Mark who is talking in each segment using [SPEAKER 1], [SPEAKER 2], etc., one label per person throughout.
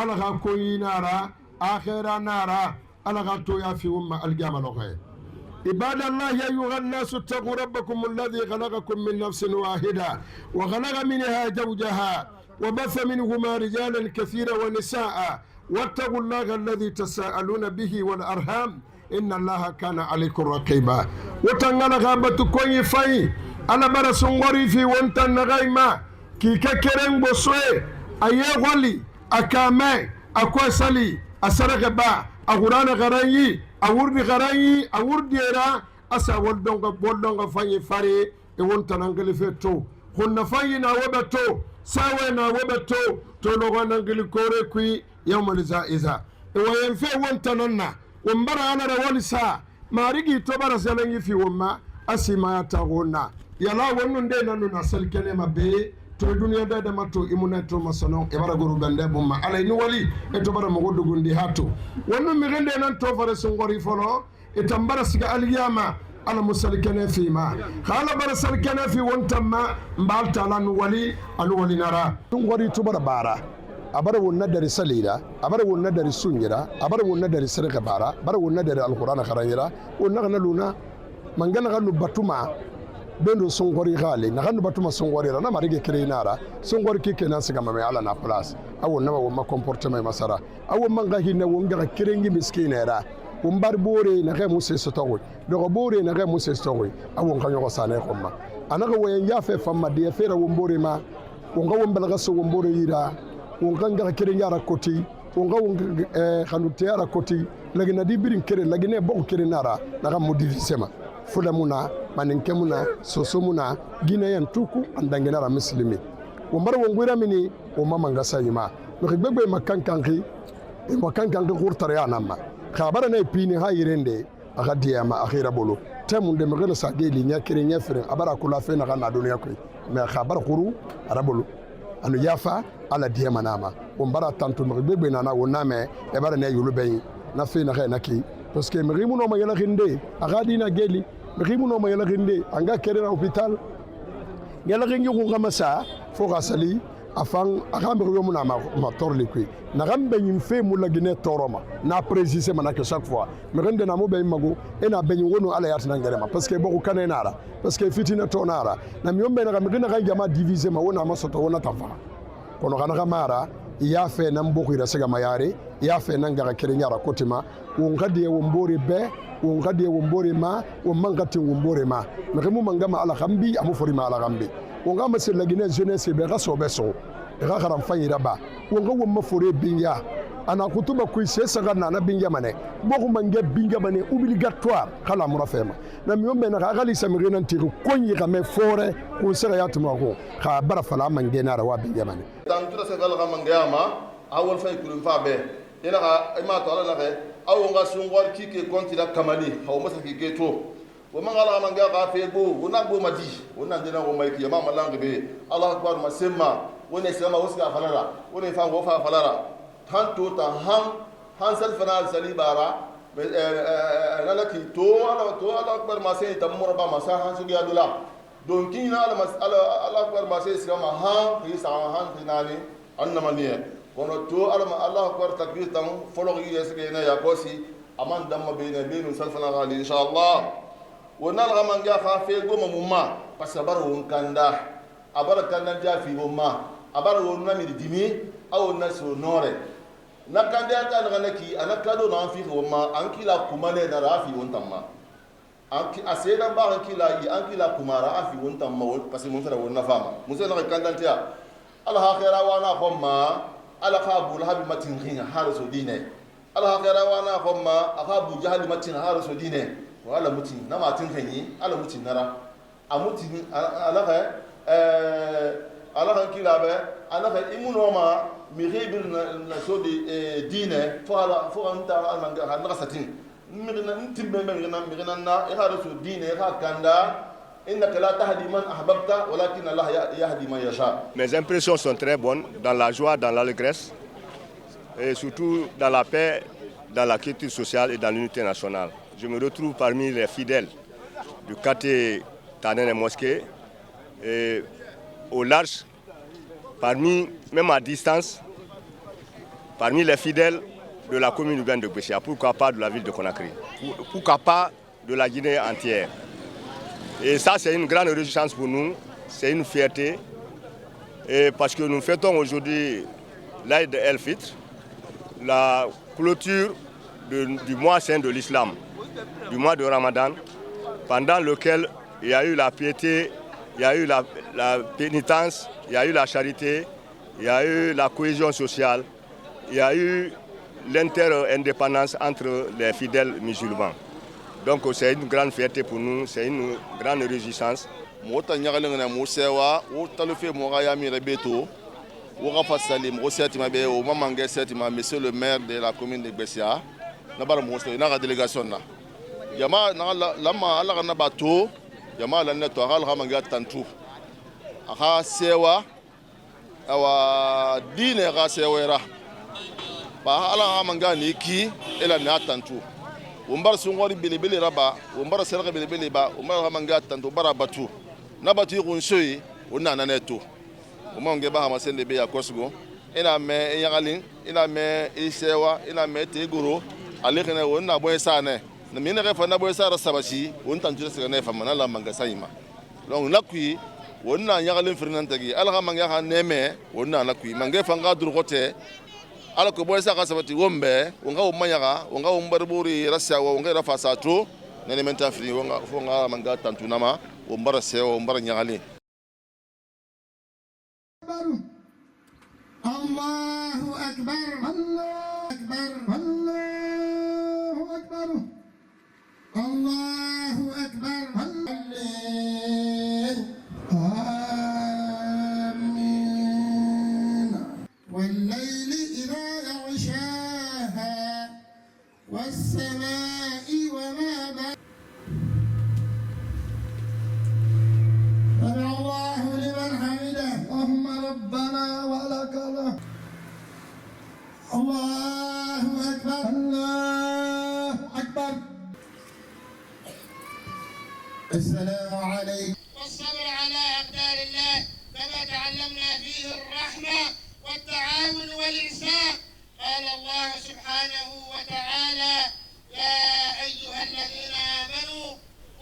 [SPEAKER 1] alaga koyi nara akhira nara alaga to ya fi umma aljama lokay عباد الله يا أيها الناس اتقوا ربكم الذي خلقكم من نفس واحدة وخلق منها زوجها وبث منهما رجالا كثيرا ونساء واتقوا الله الذي تساءلون به والأرحام إن الله كان عليكم رقيبا وتنغل غابة كوني فاي أنا برس غوري في وانتن غايما كي كرن بوسوي أيه غولي أكامي أكوسالي أسرغبا أغران غراني awurdi garayi awurdira asa woldonga fanyi fare e wonta nangeli fetto honna fanyi na wobato sawe na wobato to logo nangeli kore kui yawmal zaiza e wayen fe wonta nonna wombara ana da walisa marigi to bara salangi fi womma asima ya tagona yala wonnun de nanu na salkene mabbe to duniya da mato imuna to masono e bara guru gande bumma alay ni wali e to bara mo gundi hatu wonno mi gende nan to fare sungori folo e tambara siga aliyama ala musalikane fi ma khala bara salikane fi wontamma mbalta lan wali al wali nara sungori to bara abara wonna dari salida abara wonna dari sungira abara wonna dari sirga bara bara wonna dari alquran kharayira wonna kana luna mangana kanu batuma bendo songori khale na kanu batuma songori na marige kreinara songori kike na siga mame ala na place awo na wo ma comportement masara awo manga hinne wo ngara krengi miskinera wo mbar bore na ga musse sotogo do bore na ga musse sotogo awo nganyo ko sane ko ma anaka wo ya fe famma de fera wo mbore ma wo ngawo mbalaga so wo mbore yira wo nganga krengi ara koti wo ngawo khanu tiara koti lagina di birin kere lagine bo kere nara na ga modivisema fula muna maninke muna soso muna ginayan tuku andangenara muslimi wombar wongwira mini o mamanga sayima no gbegbe makankanki e makankanki kurtare anama khabara na pini ha yirende aga diyama akhira bolo temunde megala sadeli nyakire nyafire abara kula fe na kana duniya ko me khabar khuru arabolo anu yafa ala diyama nama wombara tantu gbegbe nana woname e bara ne yulubeyi na fe na khaynaki parce que merimu no mayala khinde aga dina geli merimu no mayala khinde anga kere na hôpital ngela ngi ko ngamasa fo gasali afan aka merimu mo na ma torli kwi na gambe nyimfe mu lagine toroma na préciser manaka chaque fois merende na mo be mago ena benyi wono ala yatna ngerema parce que boko kanenara parce que fitina tonara na miyombe na gambe na jama diviser ma wona masoto wona tafa kono kana kamara ya fe nan boko ira sega mayare ya fe nan ga kere nyara kotima wongade wombore be wongade wombore ma womangati wombore ma merimu mangama ala gambi amu forima ala gambi wongama se lagine jeunesse be gaso beso ga garam fanyira ba wonga womma fore binya ana kutuba ku sesa na binya mane boko mange binya mane obligatoire kala murafema na miyombe na gali samirena ntiru konyi kame fore ku sera yatuma ko ka bara fala mange na rawa binya mane
[SPEAKER 2] tantura se gal mange ama awol fay kulum fa be ina ga ima to ala na ge awonga sungwar kike konti da kamali hawo masa kike to wo mangala mange ga fe go wona go madi wona dina go mai kiyama malange be allah akbar masemma wona sema wosga falara wona fa go fa falara tanto ta han sal fana salibara lalaki to ala akbar masay tamur ba masa han su ya dula don kin ala ala akbar masay sima han fi sa han finani annama niya kono to allah akbar takbir tam folo yi yesge na ya kosi aman damma beyna benu sal fana gali inshallah wona la manga fa fe go mamuma pasabar won kanda abara kanda jafi bomma abara wonna mi dimi aw naso nore nakanda ta nganaki anakado na fi womma ankila kumane na rafi wontamma anki asena ba ankila yi ankila kumara afi wontamma parce que mon frère wonna fama musa na kanda tia ala akhira wana khomma ala khabul habi matin khin haraso dine ala akhira wana khomma akhabu jahali matin haraso dine wala mutin na matin khinyi ala mutin nara amutin ala ala kila be ana fa imunoma mi rebir na sodi dine fo anta almanga hadra satin mirna ntimbe mirna na iharasu dine ha kanda innaka la tahdi man ahbabta walakin Allah yahdi man yasha.
[SPEAKER 3] Mes impressions sont très bonnes, dans la joie, dans l'allégresse et surtout dans la paix, dans la culture sociale et dans l'unité nationale. Je me retrouve parmi les fidèles du quartier Tanen et Mosquée et au large, parmi, même à distance, parmi les fidèles de la commune urbaine de Gbessia, pourquoi pas de la ville de Conakry, pourquoi pas de la Guinée entière. Et ça, c'est une grande réjouissance pour nous, c'est une fierté, et parce que nous fêtons aujourd'hui l'Aïd el-Fitr, la clôture du mois saint de l'islam, du mois de Ramadan, pendant lequel il y a eu la piété, il y a eu la pénitence, il y a eu la charité, il y a eu la cohésion sociale, il y a eu l'inter-indépendance entre les fidèles musulmans. Donc c'est une grande fierté pour nous, c'est une grande réjouissance.
[SPEAKER 2] Monsieur le maire de la commune de Gbessia, la délégation. Yama lama ala na bato yama la neto ala manga tantu aha sewa awa dine ga sewera ba ala manga niki ela na tantu umbar sungori bilibili raba umbar serga bilibili ba umbar manga tantu bara batu na batu yunsoyi onna na neto umonge ba ma sende be ya kosgo ina me yagalin ina me isewa ina me teguro alekene onna boy sane na mina ga fana boy sara sabashi won tan jira sega ne fa mana la manga sayima donc nakui wonna yagalin firnanta gi alga manga ha neme wonna nakui manga fanga dur gote ala ko boy sara sabati wombe wonga o mayaga wonga o mbarburi rasa wonga rafa sato nene menta fri wonga fonga manga tantunama o mbara sewa o mbara nyagali.
[SPEAKER 4] Allahu akbar, Allahu akbar, Allahu akbar, Allahu akbar, Amin. والليل إذا يغشاها والسماء وما بناها سمع الله لمن حمده اللهم ربنا ولك الحمد الله أكبر الله أكبر السلام عليكم والصبر على أقدار الله كما تعلمنا فيه الرحمة والتعاون والإنسان. قال الله سبحانه وتعالى يا أيها الذين آمنوا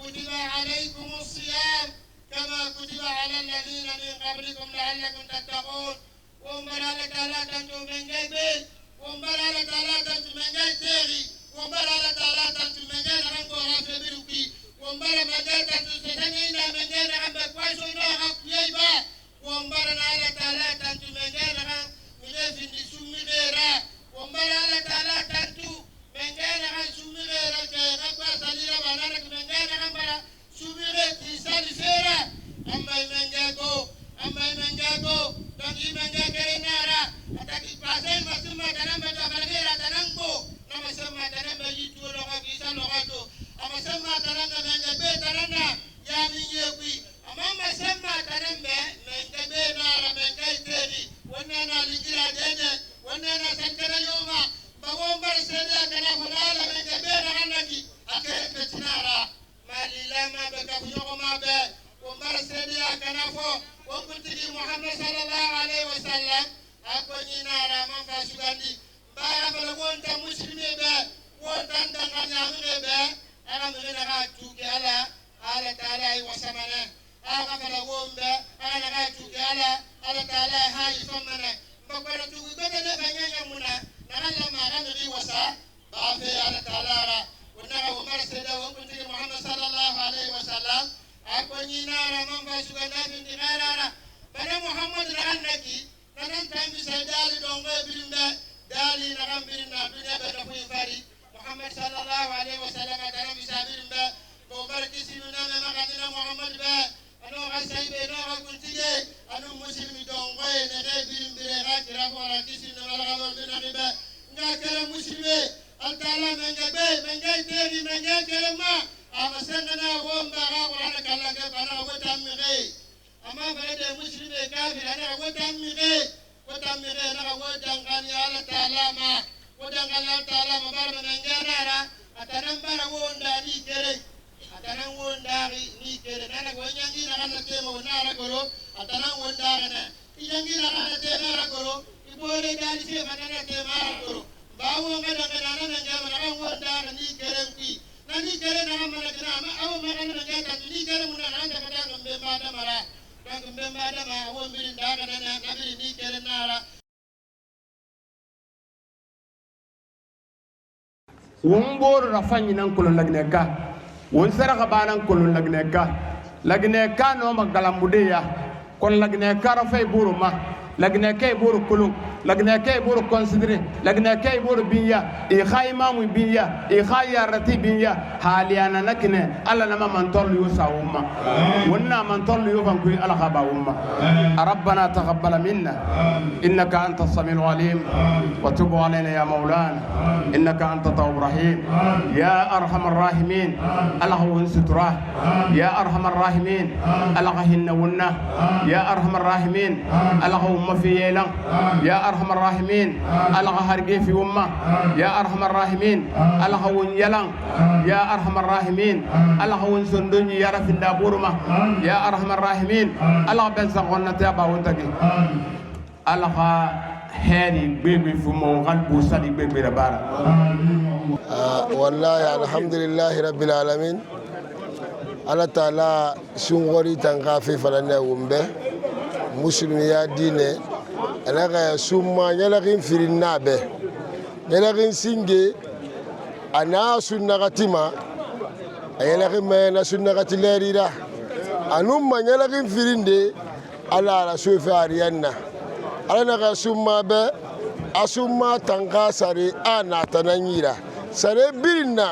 [SPEAKER 4] كتب عليكم الصيام كما كتب على الذين من قبلكم لعلكم تتقون. ومبارا تعالى تنتو من جيبي ومبارا تعالى تنتو من جيتيري ومبارا تعالى تنتو من جيل رنكو رافبيروكي ومبارا مجال تنتو ستنينا من جيل رنبا كويسو نوحا كييبا ومبارا تعالى تنتو من جيل رنبا مجيفين دي سومي غيرا ومبارا تعالى تنتو من جيل رنبا سومي غيرا كيغاكوا ساليرا بانانك من جيل رنبا سومي غيرا تيسالي فيرا أما يمنجاكو donc imengekere nara ataki pasai masuma tanamba tabalera tanango nama sama tanamba yitu loka kisa lokato ama sama tananga mengebe tananda ya minyekwi ama sama tanamba mengebe nara mengaiteri wonana lingira dene wonana sankara yoma bawomba sele kana falala mengebe narandaki akere petinara malilama beka yoma be ومر سيدي أكنافو وكنتي محمد صلى الله عليه وسلم أكوني نارا من فاسوغاندي بارا فلوون تا مسلمي با وطن تنغنيا مغي با أنا مغينا توكي على تعالى وسمنا أنا فلوون با أنا توكي على تعالى هاي فمنا بقول توكي بدنا بنيا منا نغلا ما غنغي وسا بافي على تعالى ونغا ومر سيدي وكنتي محمد صلى الله عليه وسلم akonyi nara mamba suganda bindi nara bana muhammad ranaki nanan tambi saydali dongo birimbe dali naram birinna dunya bada fu fari muhammad sallallahu alaihi wasallam taram bisabirimbe ko barki sinuna na makadina muhammad ba ano gasaybe no hakuntige anu muslimi dongo ne re birimbe ra kira ko ra kisina wala gabal bina riba ngakala muslimi altala mengabe mengaiteri mengakelma ama sengana womba ga wala kala ga bana watamire ama balade muslime kafir ana watamire na wadangani ala talama wadangani ala talama barba ngara atanan bara wonda ni kere atanan wonda ni kere nana wanyangi na kana tema wonara goro atanan wonda kana iyangi na kana tema goro bore dali se manana te maro bawo ngada ngada na ngama na wonda ni keren ki na ni keren na mana kana ma awo magana na ngata ni keren mun na anda kada ngombe mada mara ngombe mada ma awo mirin daga na na ni keren nara
[SPEAKER 5] wumbor rafanyi nan kulun lagneka won saraka banan kulun lagneka no magalambudeya kon lagneka rafay buruma lagneka buru kulun lagneka buru considéré lagneka buru binya e khayma mu binya e khaya rati binya haliana nakne alla nama man tollu yusawumma wonna man tollu yufan ku ala khaba umma rabbana taqabbal minna innaka antas samiul alim wa tub alaina ya maulana innaka antat tawwabur rahim ya arhamar rahimin alahu sutra ya arhamar rahimin alahinna wonna ya arhamar rahimin alahu في يلان يا أرحم الراحمين الله هرجي في أمة يا أرحم الراحمين الله هون يلان يا أرحم الراحمين الله هون سندوني يا رفين دابورما يا أرحم الراحمين الله بنسقنا تابا وتجي الله هاري بيبي في موغل بوسالي بيبي ربارا
[SPEAKER 6] والله الحمد لله رب العالمين الله تعالى سنغوري تنغافي فلنا ومبه مسلم يا دينه أنا سوما يلاقين في النابه يلاقين سينجي أنا سنغتيما يلاقين ما أنا سنغتيليرا أنوما يلاقين في الندي على رسول فاريانا أنا سوما به أسوما تنغاسري أنا تنانيرا سري بيرنا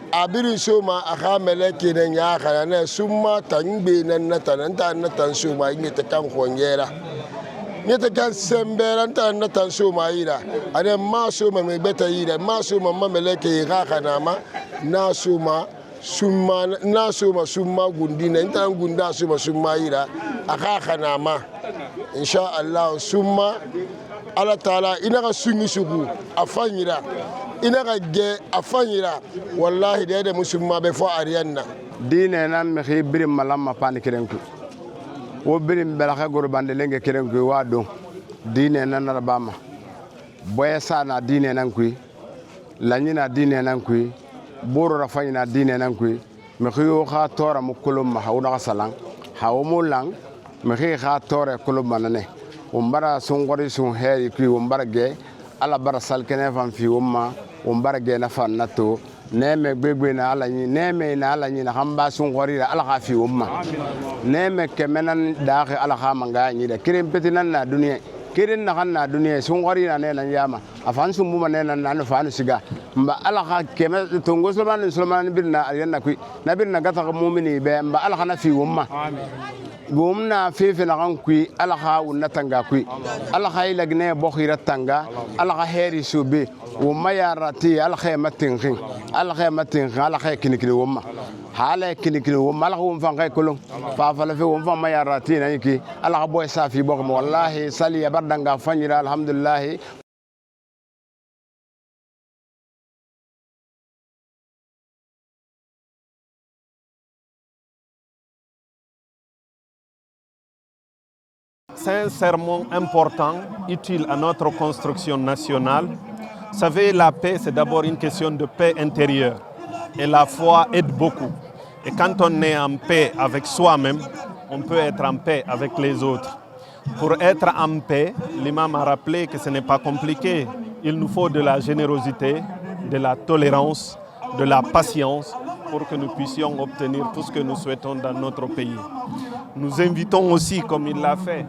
[SPEAKER 6] abirin soma aka meleke nan ya kana na summa tangbe nan na tan soma ngete kan khonyera ngete kan sembera tan soma ira ade ma soma me beta ira ma soma ma meleke ga kana ma na soma summa gundina tan gunda summa ira aka kana ma insha Allah summa Allah taala ina ga sungi sugu afanyira ina ga ge afanyira wallahi de musulma be fo ariyanna
[SPEAKER 5] dine nan me khibrim malamma pan kirenku wo birim belaxa gorbande lenge kirenku wado dine nan rabama boyesa na dine nan kuy lanyina dine nan kuy boro rafayna dine nan kuy me khiyo kha tora mu kulum ma hawna salang hawo lang me khi kha tore kulum manane umbara sungori sun heri kuy umbara ge ala bara salkene fam fi umma umbara ge na fan nato neme gbegbe na ala ni neme na ala ni na hamba sungori ala ka fi umma neme kemenan daxe ala ka manga ni de kirim petinan na duniya kirin na kan na duniya sungori na ne nan yama afan sumbu ne nan na fanu siga mba ala ka keme tongo sulman birna aljanna kuy na birna gata mu'mini be mba ala kana fi umma amin gomna fefe na kan kui ala ha wonna tanga kui ala ha ilagne bokhira tanga ala ha heri sube wo mayarati ala ha matin ala ha kinikini woma hala kinikini woma ala won fan kay kolon fa fa la fe won fan mayarati na yiki ala ha boy safi bok wallahi sali ya bardanga fanyira alhamdulillah.
[SPEAKER 7] Sincèrement important, utile à notre construction nationale. Vous savez, la paix, c'est d'abord une question de paix intérieure. Et la foi aide beaucoup. Et quand on est en paix avec soi-même, on peut être en paix avec les autres. Pour être en paix, l'imam a rappelé que ce n'est pas compliqué. Il nous faut de la générosité, de la tolérance, de la patience pour que nous puissions obtenir tout ce que nous souhaitons dans notre pays. Nous invitons aussi, comme il l'a fait,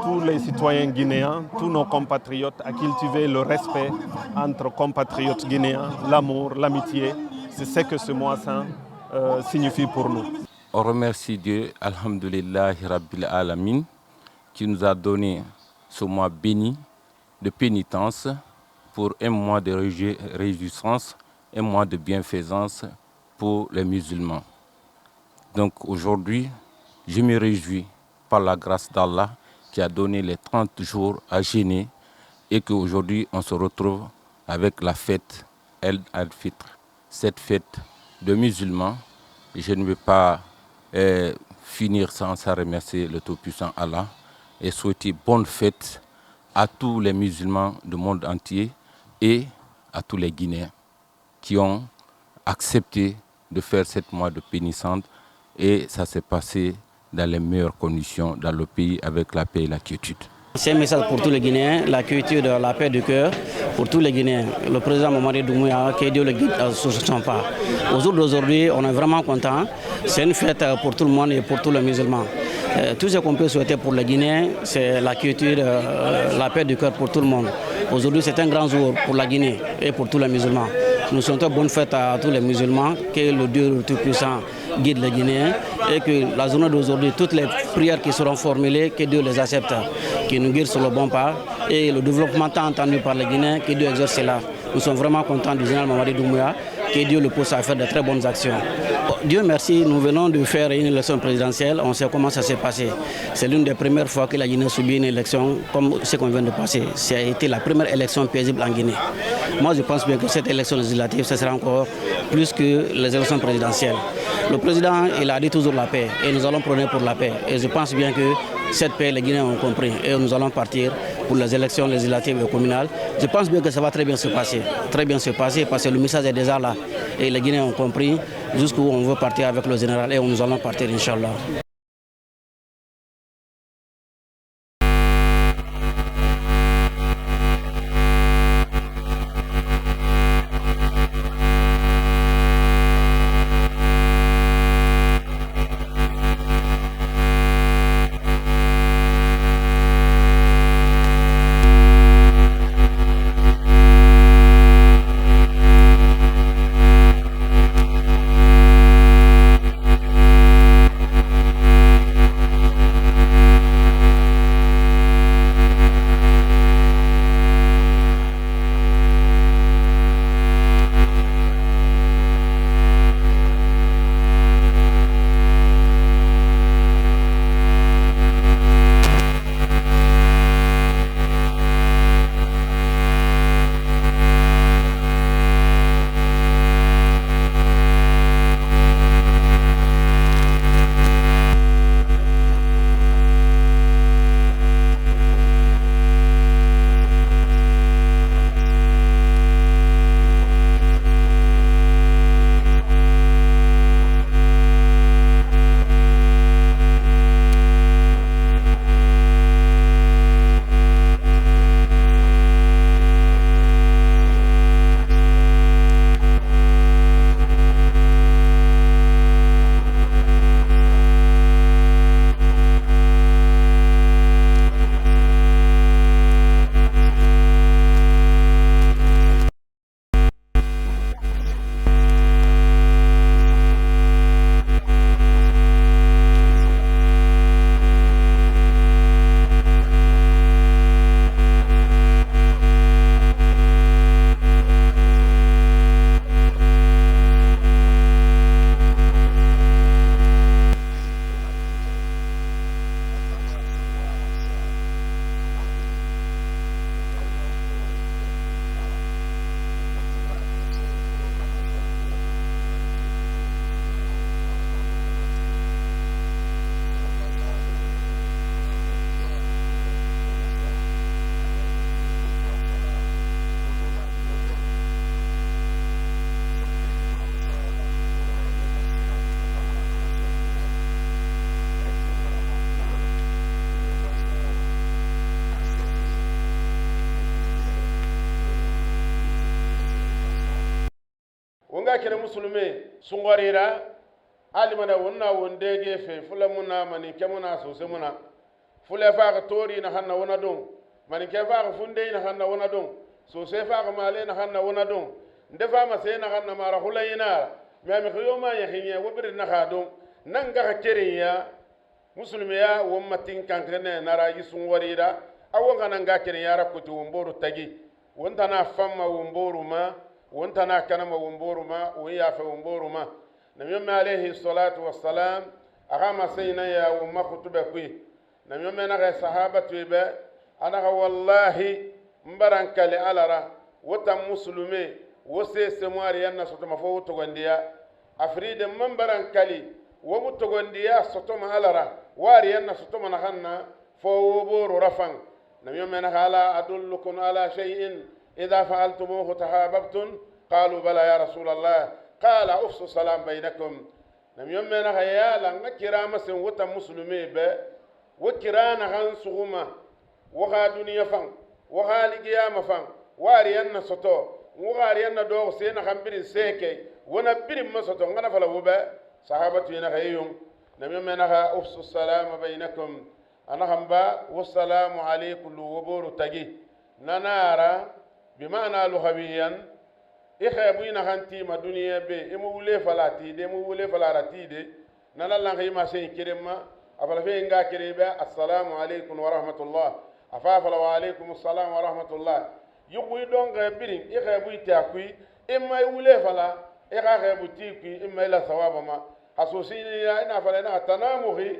[SPEAKER 7] tous les citoyens guinéens, tous nos compatriotes à cultiver le respect entre compatriotes guinéens, l'amour, l'amitié. C'est ce que ce mois saint signifie pour nous.
[SPEAKER 8] On remercie Dieu, Alhamdulillahi Rabbil Alamin, qui nous a donné ce mois béni de pénitence pour un mois de réjouissance, un mois de bienfaisance pour les musulmans. Donc aujourd'hui, je me réjouis par la grâce d'Allah qui a donné les 30 jours à jeûner et qu'aujourd'hui on se retrouve avec la fête El Al-Fitr, cette fête de musulmans. Je ne vais pas finir sans remercier le Tout-Puissant Allah et souhaiter bonne fête à tous les musulmans du monde entier et à tous les Guinéens qui ont accepté de faire cette mois de pénitence et ça s'est passé dans les meilleures conditions dans le pays avec la paix et la quiétude.
[SPEAKER 9] C'est un message pour tous les Guinéens, la quiétude, la paix du cœur pour tous les Guinéens. Le président Mamadi Doumbouya, que Dieu le guide sur son pas. Au jour d'aujourd'hui, on est vraiment content. C'est une fête pour tout le monde et pour tous les musulmans. Tout ce qu'on peut souhaiter pour les Guinéens, c'est la quiétude, la paix du cœur pour tout le monde. Aujourd'hui, c'est un grand jour pour la Guinée et pour tous les musulmans. Nous souhaitons bonne fête à tous les musulmans, que le Dieu Tout-Puissant guide les Guinéens et que la journée d'aujourd'hui, toutes les prières qui seront formulées, que Dieu les accepte, qu'il nous guide sur le bon pas et le développement tant entendu par les Guinéens, que Dieu exerce cela. Nous sommes vraiment contents du général Mamadi Doumbouya, que Dieu le pousse à faire de très bonnes actions. Dieu merci, nous venons de faire une élection présidentielle, on sait comment ça s'est passé. C'est l'une des premières fois que la Guinée subit une élection comme ce qu'on vient de passer. Ça a été la première élection paisible en Guinée. Moi je pense bien que cette élection législative, ce sera encore plus que les élections présidentielles. Le président, il a dit toujours la paix et nous allons prôner pour la paix. Et je pense bien que cette paix, les Guinéens ont compris et nous allons partir pour les élections législatives et communales. Je pense bien que ça va très bien se passer parce que le message est déjà là et les Guinéens ont compris jusqu'où on veut partir avec le général et nous allons partir, Inch'Allah.
[SPEAKER 10] wonga kene musulme sungwarira alimana wonna wondege fe fula muna mani kemuna so semuna fula fa tori na hanna wona don mani ke fa funde na hanna wona don so se fa male na hanna wona don ndefa ma se na hanna mara hulayina mi khiyoma ya khinya wobir na khadon nanga ka keriya musulme ya wommatin kankene na rayi sungwarira awon nanga kene yara kutu womboro tagi wonta na famma womboro ma وانت ناكنا ومبورما ويا في ومبورما نبي عليه الصلاة والسلام أغام سينا يا وما خطبكوي نبي نغى صحابة ويبا أنا والله مبارك لألرا وتم مسلمي وسي سماري أن سوتما فو تغنديا أفريد مبارك لي ومتغنديا سوتما ألرا واري أن سوتما نخنا فو بورو رفن نميوم من هلا أدلكم على شيء إذا فعلتموه تحاببتم قالوا بلى يا رسول الله قال أفسوا السلام بينكم نميوم من هيا لان كرامة سنوتا مسلمي به وكرانا غان سغما وغا دنيا فان وغا لقيام فان واريان سطو وغاريان دوغ سينا خمبرين سيكي ونبرين مسطو غانا فلا وبا صحابة ينغيهم نميوم من هيا أفسوا السلام بينكم أنا خمبا والسلام عليكم وبور تجي ننارا بمعنى لغويا إخابوين خانتي ما دنيا بي إمو ولي فلاتي دي إمو ولي فلاتي دي نانا لنغي ما سين كريما أفلا فينغا كريبا السلام عليكم ورحمة الله أفافلا وعليكم السلام ورحمة الله يقوي دون غيبين إخابوي تاكوي إما يولي فلا إخابو تيكوي إما إلا ثواب ما حسوسيني إنا فلنا تناموغي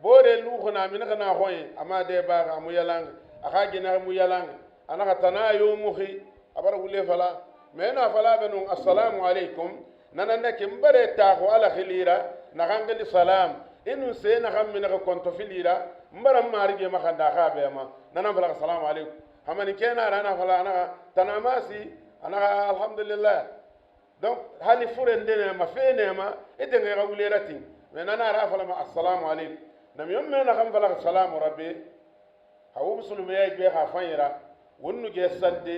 [SPEAKER 10] bore lukhna min kana khoy ama de ba amu yalang aka gina mu yalang ana tana yo muhi abara wule fala mena fala benu assalamu alaikum nana nakim bare ta ko ala khilira na gangali salam inu se na kham min ko konto filira mbara marige ma khanda kha be ma nana fala assalamu alaikum hamani kena rana fala ana tana masi ana alhamdulillah donc hali furende ma fene ma ete ngai wule ratin mena na ra fala ma assalamu alaikum nam yom me na xam fala salamu rabbi hawu muslimi ay be xa fayira wonnu ge sante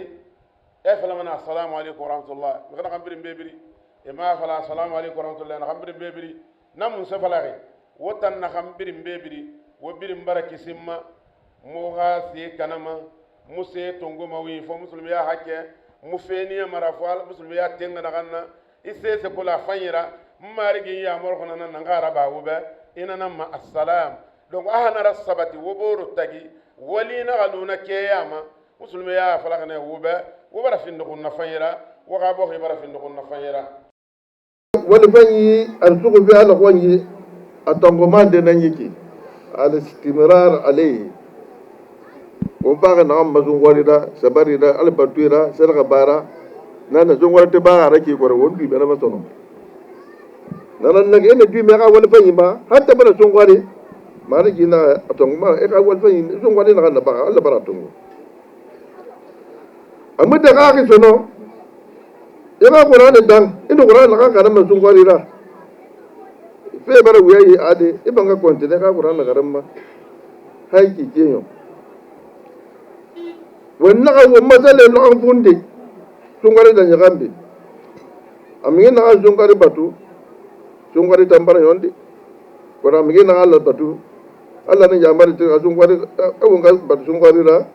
[SPEAKER 10] e fala mana assalamu alaykum wa rahmatullah mi kana xam birim bebiri e ma fala assalamu alaykum wa rahmatullah na xam birim bebiri namun se fala re wotan na xam birim bebiri wo birim baraki simma mo ga si kanama muse tongoma wi fo muslimi ya hakke mu feni mara fal muslimi ya tenga na ganna isse se kula fayira mari gi ya mor khona na ngara ba wube inana ma assalam donc ahana rasabati woboru tagi walina galuna kiyama musulmi ya falakane wuba wobara fin ndu nafayira waga bo khibara fin ndu nafayira
[SPEAKER 2] wal fanyi arsuqu fi ala khwanyi atongo de nanyiki al istimrar alayhi wo baga na amma zungwarida sabarida al batuira sarga bara nana zungwarate ba raki ko wondu be na masono nanan nag ene du mera wal fanyi ma hatta bana zungwari mari gina atongo ma e ka wal fanyi zungwari na kana ba alla baratongo amma da ka ki sono ina qur'an dan ina qur'an ka kana ma zungwari ra fe bara wuyayi ade ibanga kontine ka qur'an ka ramma haiki kenyo wannan abu masale no an funde zungwari da nyagambe amina na zungwari batu zungwari tambara yondi kora amina Allah batu Allah ne jamari ta zungwari abun ga batu zungwari ra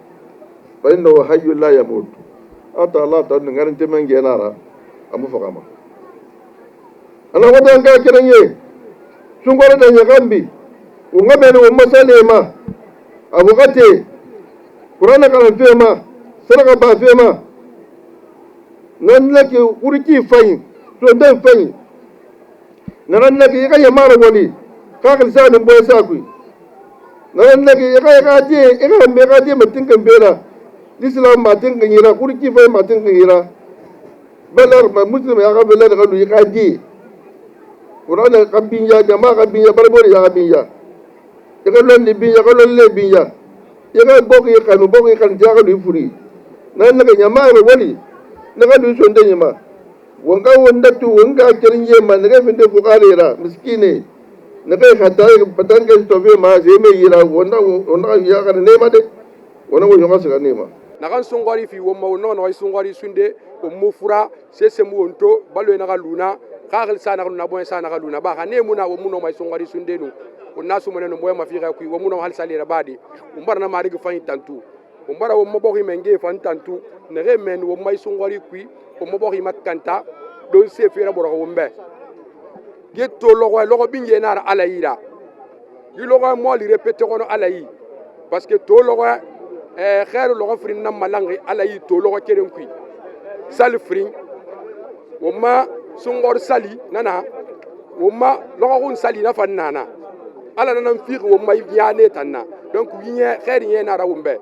[SPEAKER 2] fa inna hayyul la yamut ata Allah ta ngarin temen genara amu fakama ana wata ga kiranye zungwari da nyagambe ungabe ne masale ma abukate Qur'ana kana fema saraka ba fema nan lake urki fayin to dan fayin nan lake ya kai mara wali ka kal sanin boye sakui nan lake ya kai ka je ina me ka je mutin kan bera islam matin kan yira urki fayin matin kan yira balar ma muslim ya ga balar ga lu ka je Qur'ana kan binya jama'a kan binya barbori ya binya ya kan lon binya kan lon le binya yaga boki kan jaga du furi nan naga nyama wali naga du sonde nyama wonga wonda tu wonga kerinje man naga finde fuqarira miskine naga khata patanga stobe ma zeme yira wonda yaga nema de wona wo yonga sega nema
[SPEAKER 11] naga songori fi womma wonno no songori sunde o mufura sese mu wonto balwe naga luna khakhil sana luna boy sana naga luna ba khane muna wo muno mai songori sunde nu والناس من نمويه ما في غير كوي ومنهم هل سالي ربادي ومبارنا ما رجع فين تانتو ومبارا ومبوغي منجي فين تانتو نغير من وما يسونغوري كوي ومبوغي ما كانتا دون سيفيرا بورا ومبه جيتو لغو بينجي نار على يرا يلغو مولي ريبيتي كونو على يي باسكو تو لغو خير لغو فرين نام مالانغي على يي تو لغو كيرن كوي سال فرين وما سونغور سالي نانا وما لغو سالي نفان نانا ala nan fiq wo may biane tanna donc yiñe xéer ñe na rawumbe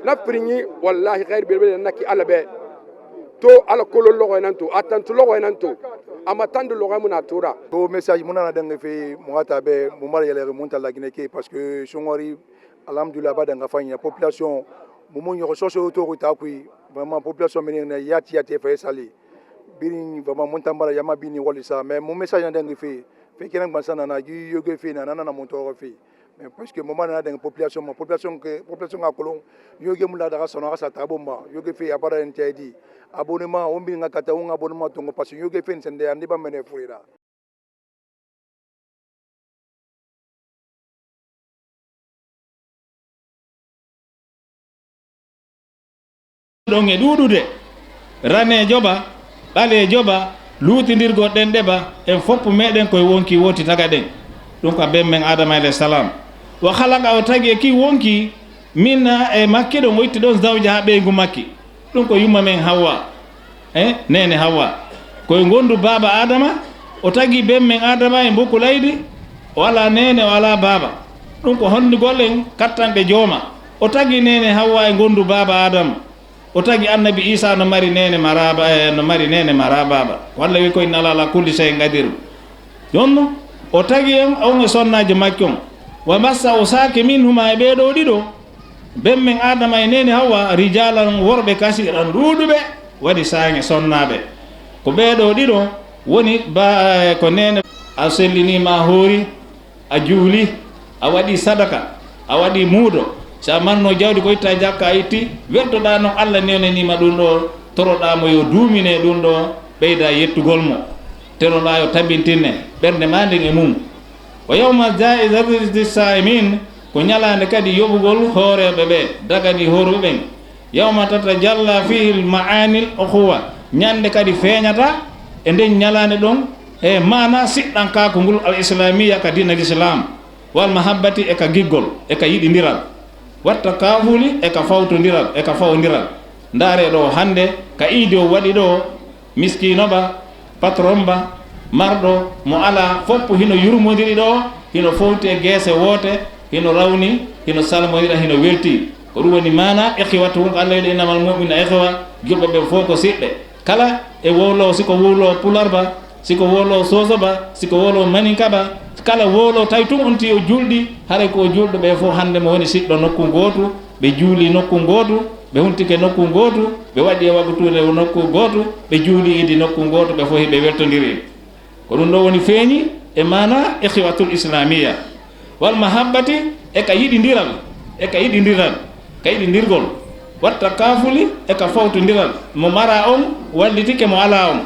[SPEAKER 11] na pringi wallahi xéer be nakki ala be to ala kolo logo nanto atantu logo nanto ama tandu logo muna tura
[SPEAKER 12] to message muna na dang fe muata be mu mar yele munta la gine ke parce que songori
[SPEAKER 11] alhamdulillah ba danga fanya population mumu nyoko soso to ko ta kui vraiment population meni na yati fa sali bini vraiment montambala yama bini wolisa mais mon message ndangi fi kenen bansana na gi yoge fi na nana mon to fi mais parce que moment na danga population a kolon yoge mula daga sono sa tabomba yoge fi abara ntedi abonnement on bi ngakata on abonnement to parce que yoge fi sende andi ba mene fuira.
[SPEAKER 12] ɗon e ɗuuɗude rane joɓa ɓale joɓa luutindirgo ɗen ɗeɓa en fopp meɗen koye wonki woti taga ɗen ɗum ko ben men adama alayhi salam o halaka o tagi e ki wonki minna e makki ɗon o itti ɗon zawja ha ɓeygu makki ɗum ko yumma men Hawwa nene Hawwa koye gondu baba adama o tagi ben men adama e mbokku laydi o ala nene o ala baba ɗum ko hondigol en kattanɗe jooma o tagi nene Hawwa e gondu baba adama o tagi annabi Isa no mari nene mara baba walla wi koye nala ala kulli shay ngadiru jonno o tagi en on e sonnaji makki on wa massa o saake min huma e ɓeeɗo ɗiɗo ben men adama e nene Hawwa rijalan worɓe kasiran ɗuuɗuɓe waɗi saange sonnaɓe ko ɓeeɗo ɗiɗo woni ko nene a sellinima hoori a juuli a waɗi sadaka a waɗi muudo sa manno jawdi ko itta jakka a itti weddoɗa noon Allah nenanima ɗum ɗo toroɗamo yo duumine ɗum ɗo ɓeyda yettugol mo teroɗa yo tabintinne ɓernde ma nden e mum o yawma jaizati saimin ko ñalande kadi yoɓugol hooreɓe ɓe dagani hoorɓe ɓen yawma tata jalla fihi maanil ukhuwa ñande kadi feeñata e nden ñalande ɗon e mana siɗɗan kako ngol al islamia ka dina l'islam wal mahabbati e ka giggol e ka yiɗidiral watta kafuli e ka fawtodiral e ka fawdiral ndaare ɗo hande ka iidi o waɗi ɗo miskino ba patron ba marɗo mo ala foppo hino yurmodiri ɗo hino fowti e guese woote hino rawni hino salmodira hino welti ko ɗum woni mana ikhwatu ko Allah yiɗi innamal mu'mina ikhwa julɓe ɓe fof ko siɓɓe kala e wowlo siko wowlo pular ba siko wowlo soso ba siko wowlo maninka ba kala wowlo tawi tum on ti o julɗi haray ko julɗo ɓe fof hande mo woni siɗɗo nokku gotu ɓe juuli nokku gotu ɓe huntike nokku gotu ɓe waɗi e waɓatude nokku gotu ɓe juuli idi nokku gotu ɓe fof ɓe weltodiri ko ɗum ɗo woni feeñi e mana ikhwatul islamia wal mahabbati e ka yiɗidiral ka yiɗidirgol watta kafuli e ka fawtodiral mo mara on wallitike mo ala on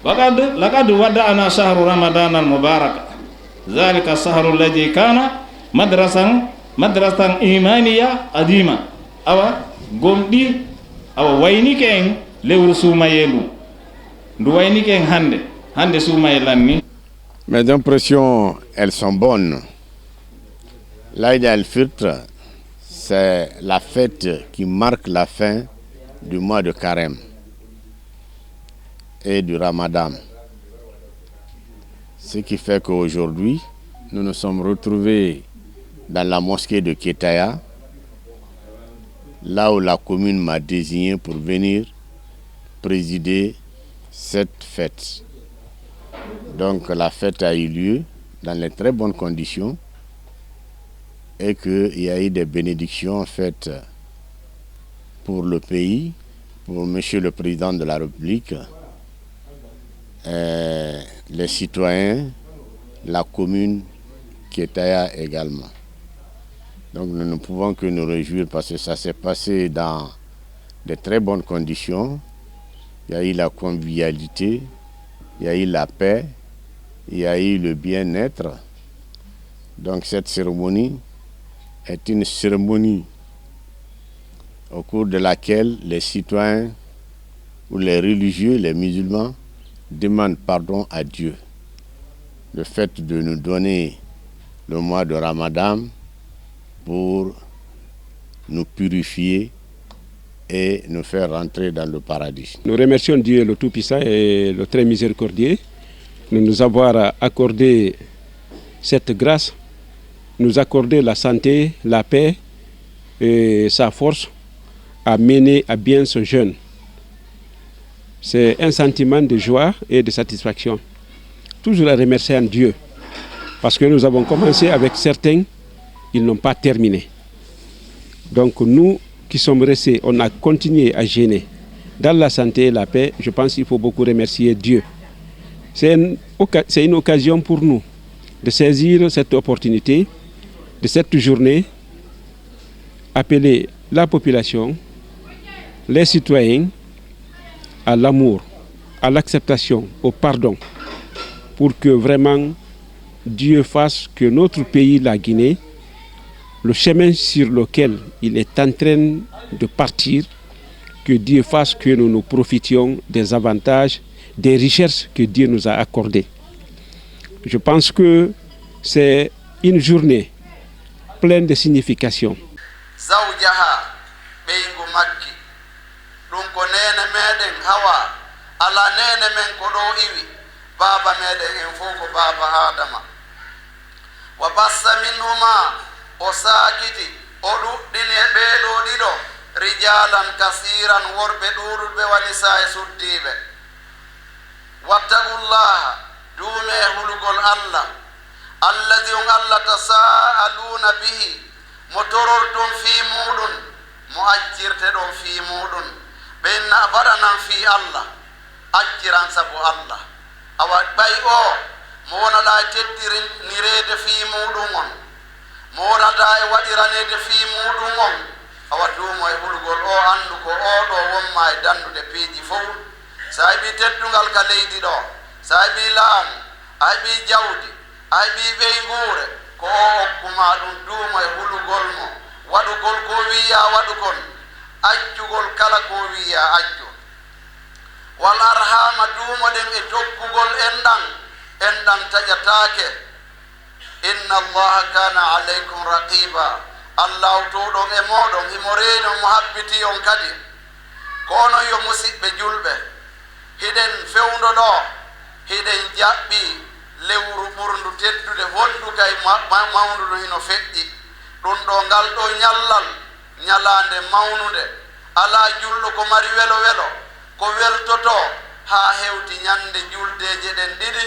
[SPEAKER 12] laqad wadda'ana shahru ramadan al mubaraka zalika shahru alladhi kana madrasan imaniya adima awa gomɗi awa waynike en lewru suumaye ndu waynike en hande suumaye lanni.
[SPEAKER 5] Mes impressions, elles sont bonnes. L'Aïd al-Fitr, c'est la fête qui marque la fin du mois de Carême et du Ramadan. Ce qui fait qu'aujourd'hui, nous nous sommes retrouvés dans la mosquée de Ketaya, là où la commune m'a désigné pour venir présider cette fête. Donc la fête a eu lieu dans les très bonnes conditions et qu'il y a eu des bénédictions faites pour le pays, pour Monsieur le Président de la République, les citoyens, la commune, Ketaya également. Donc nous ne pouvons que nous réjouir parce que ça s'est passé dans de très bonnes conditions. Il y a eu la convivialité, il y a eu la paix, il y a eu le bien-être. Donc cette cérémonie est une cérémonie au cours de laquelle les citoyens ou les religieux, les musulmans, demandent pardon à Dieu. Le fait de nous donner le mois de Ramadan pour nous purifier et nous faire rentrer dans le paradis.
[SPEAKER 13] Nous remercions Dieu le Tout-Puissant et le très miséricordieux de nous avoir accordé cette grâce, nous accorder la santé, la paix et sa force à mener à bien ce jeûne. C'est un sentiment de joie et de satisfaction. Toujours à remercier Dieu, parce que nous avons commencé avec certains ils n'ont pas terminé. Donc nous qui sommes restés, on a continué à gêner dans la santé et la paix. Je pense qu'il faut beaucoup remercier Dieu. C'est une occasion pour nous de saisir cette opportunité de cette journée, appeler la population, les citoyens à l'amour, à l'acceptation, au pardon, pour que vraiment Dieu fasse que notre pays, la Guinée, le chemin sur lequel il est en train de partir, que Dieu fasse que nous nous profitions des avantages, des richesses que Dieu nous a accordées. Je pense que c'est une journée pleine de signification.
[SPEAKER 14] osakiti odu dine bedo dido rijalan kasiran worbe durbe wanisa e suddibe wattaqullaha dume hulugol allah alladhi alla tasaaluna bihi motorortum fi mudun muajjirte don fi mudun benna badanan fi allah ajjiran sabu allah awa bay o mo wona la teddirin nirede fi mudun on monata e waɗiranede fi muɗum on awa dumo e ɓulgol o andu ko oɗo wonma e dandude piiji fof sa heɓi teddungal ka leydi ɗo sa heɓi laamu a heɓi jawdi a heɓi ɓeygure ko o hokkuma ɗum dumo e hulugol mo waɗugol ko wiya waɗugol accugol kala ko wiya accu wal arhama dumoɗen e tokkugol enɗan taƴatake inna allaha kana alaykum raqiba allah tuɗon e moɗon himo reeno mo habbiti on kadi kono yo musidɓe julɓe hiɗen fewndo ɗo hiɗen jaɓɓi lewru ɓurndu teddude wonduga e mawndudu hino feƴƴi ɗum ɗo ngal ɗo ñallal ñalande mawnude ala julɗo ko mari welo welo ko weltoto ha hewti ñande juldeje ɗen ɗiɗi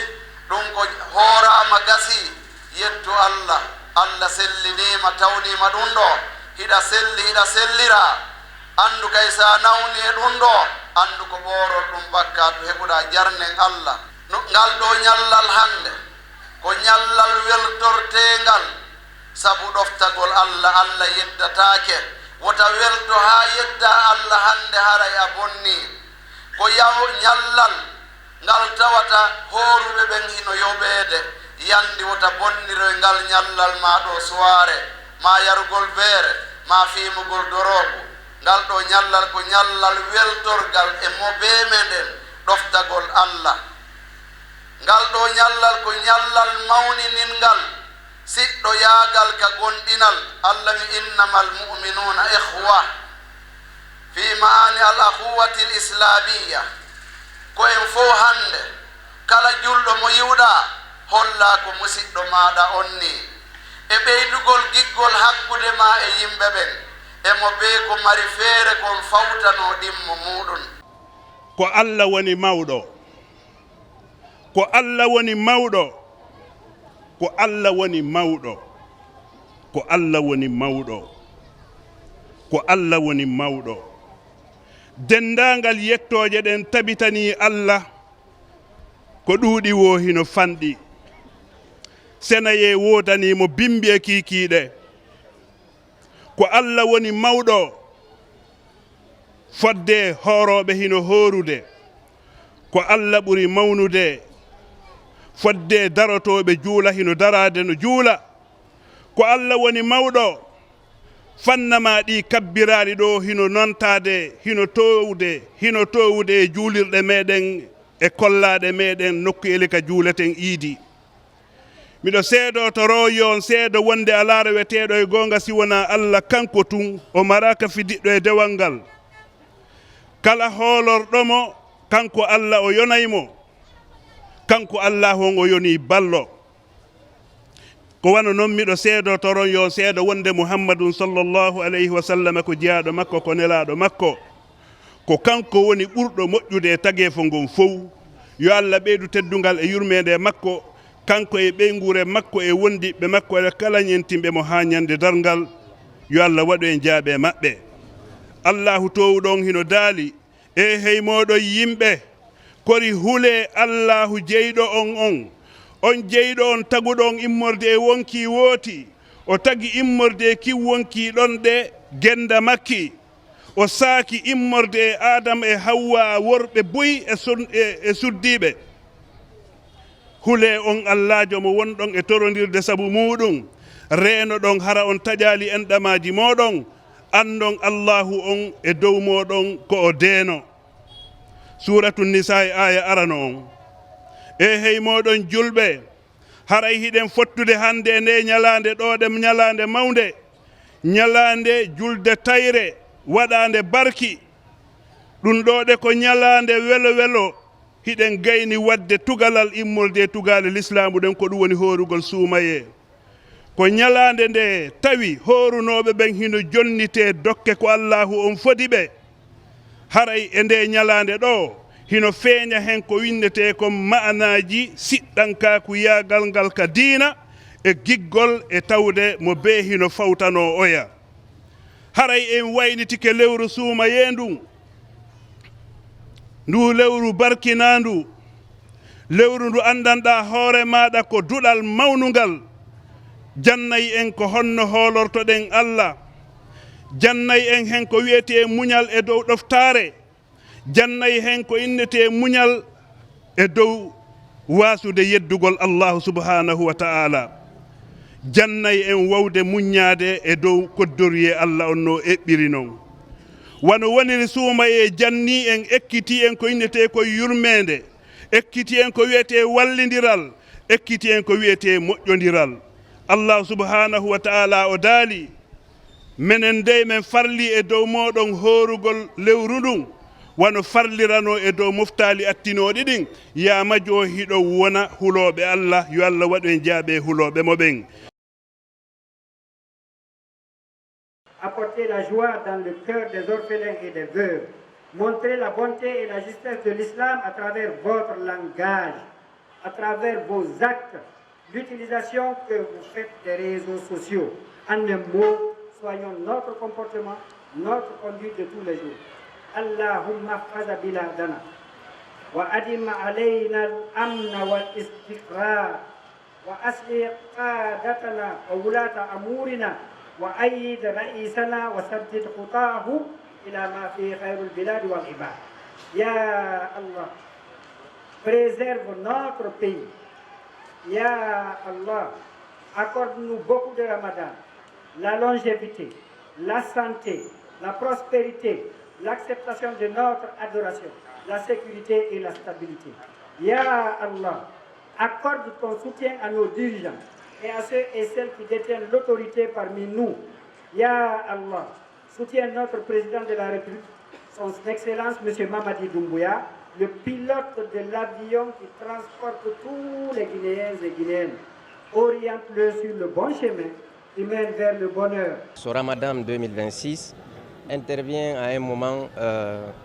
[SPEAKER 14] ɗum ko hoorama gasi yettu allah allah sellinima tawnima ɗum ɗo hiɗa selli hiɗa sellira andu kay sa nawni e ɗum ɗo andu ko ɓorol ɗum bakka to heɓuɗa jarnen allah ngal ɗo ñallal hande ko ñallal weltortengal sabu ɗoftagol allah allah yeddatake wota welto ha yedda allah hande haray a bonni ko ñallal ngal tawata horuɓe ɓen hino yoɓede yandi wota bonniroy ngal ñallal ma ɗo soire ma yarugol beere ma fimugol dorogo ngal ɗo ñallal ko ñallal weltorgal e mo be meɗen ɗoftagol allah ngal ɗo ñallal ko ñallal mawniningal siɗɗo yaagal ka gonɗinal allah mi innamal mu'minuna ihwa fi maani al akhuwati l islamiya ko en fo hande kala julɗo mo yiwɗa holla ko musidɗo maɗa on ni e ɓeydugol giggol hakkude ma e yimɓe ɓen emo be ko mari feere kon fawtano ɗimmo muɗum
[SPEAKER 15] ko allah woni mawɗo ko allah woni mawɗo ko allah woni mawɗo ko allah woni mawɗo ko allah woni mawɗo dendangal yettoje ɗen tabitani allah ko ɗuuɗi wo hino fanɗi senaye wodanimo bimbi e kikiɗe ko allah woni mawɗo fodde horoɓe hino horude ko allah ɓuri mawnude fodde darotoɓe juula hino darade no juula ko allah woni mawɗo fannama ɗi kabbirali ɗo hino nontade hino towude e juulirɗe meɗen e kollaɗe meɗen nokku elika juuleten iidi miɗo seedo to royon seedo wonde alaara weteɗo e gonga si wona allah kanko tun o maraka fidiɗɗo e dewal ngal kala hoolorɗomo kanko allah o yonaymo kanko allah hon o yoni ballo ko wana noon miɗo seedo to royon seedo wonde muhammadun sallllahu alayhi wa sallam ko jeyaɗo makko ko nelaɗo makko ko kanko woni ɓurɗo moƴƴude e tageefo ngon fof yo allah ɓeydu teddungal e yurmede makko kanko e ɓeygure makko e wondiɓe makko e kala ñentimɓe mo ha ñande dargal yo Allah waɗu en jaaɓe maɓɓe. Allahu towɗon hino daali e hey moɗon yimɓe kori hule Allahu jeyɗo on jeyɗo on taguɗo on immorde e wonki wooti o tagi immorde e ki wonki ɗon ɗe genda makki o saaki immorde e Adama e Hawwa worɓe buy e suddiɓe hule on Allahjo mo wonɗon e torondirde sabu muɗum reeno ɗon hara on taƴali enɗamaji moɗon andon Allahu on e dow moɗon ko o deeno. Suratu Nisa e aya arano on e hey moɗon julɓe haray hiɗen fottude hande nde ñalande ɗo ɗem ñalande mawde ñalande julde tayre waɗande barki ɗum ɗo ɗe ko ñalande welo welo hiɗen gayni wadde tugalal immolde tugale l'islamu ɗen ko ɗum woni horugol suumaye ko ñalande nde tawi horunoɓe ɓen hino jonnite dokke ko Allahu on fodi ɓe haray e nde ñalande ɗo hino feeña hen ko windete ko ma'anaji siɗɗankaku yagal ngal ka diina e giggol e tawde mo be hino fawtano oya haray en waynitike lewru suumaye ndu lewru barkinandu lewru ndu andanɗa hoore maɗa ko duɗal mawnugal jannayi en ko honno hoolortoɗen Allah jannayi en hen ko wiyete muñal e dow ɗoftare jannayi hen ko innete muñal e dow wasude yeddugol Allahu subhanahu wa ta'ala jannayi en wawde muññade e dow koddoriye Allah on no eɓɓiri noon wano woniri suumaye janni en ekkiti en ko innete ko yurmede ekkiti en ko wiyete wallidiral ekkiti en ko wiyete moƴƴodiral Allah subhanahu wa ta'ala o daali menen dey men farli e dow moɗon horugol lewru ndun wano farlirano e dow moftali attinoɗi ɗin ya majo hiɗo wona huloɓe Allah yo Allah waɗu en jaaɓe huloɓe mo ɓen.
[SPEAKER 16] Apporter la joie dans le cœur des orphelins et des veuves, montrer la bonté et la justesse de l'islam à travers votre langage, à travers vos actes, l'utilisation que vous faites des réseaux sociaux. En un mot, soignons notre comportement, notre conduite de tous les jours. Allahumma faza biladana wa adim alayna al-amna wal-istiqrar wa asli qadatana wa wulata amurina wa ayyid ra'isana wa saddid khutahu ila ma fi khairul bilad wal ibad. Ya Allah, préserve notre pays. Ya Allah, accorde-nous beaucoup de Ramadan, la longévité, la santé, la prospérité, l'acceptation de notre adoration, la sécurité et la stabilité. Ya Allah, accorde ton soutien à nos dirigeants et à ceux et celles qui détiennent l'autorité parmi nous. Ya Allah, soutiens notre président de la République, son Excellence M. Mamadi Doumbouya, le pilote de l'avion qui transporte tous les Guinéens et Guinéennes. Oriente-le sur le bon chemin et mène vers le bonheur.
[SPEAKER 17] Ce Ramadan 2026 intervient à un moment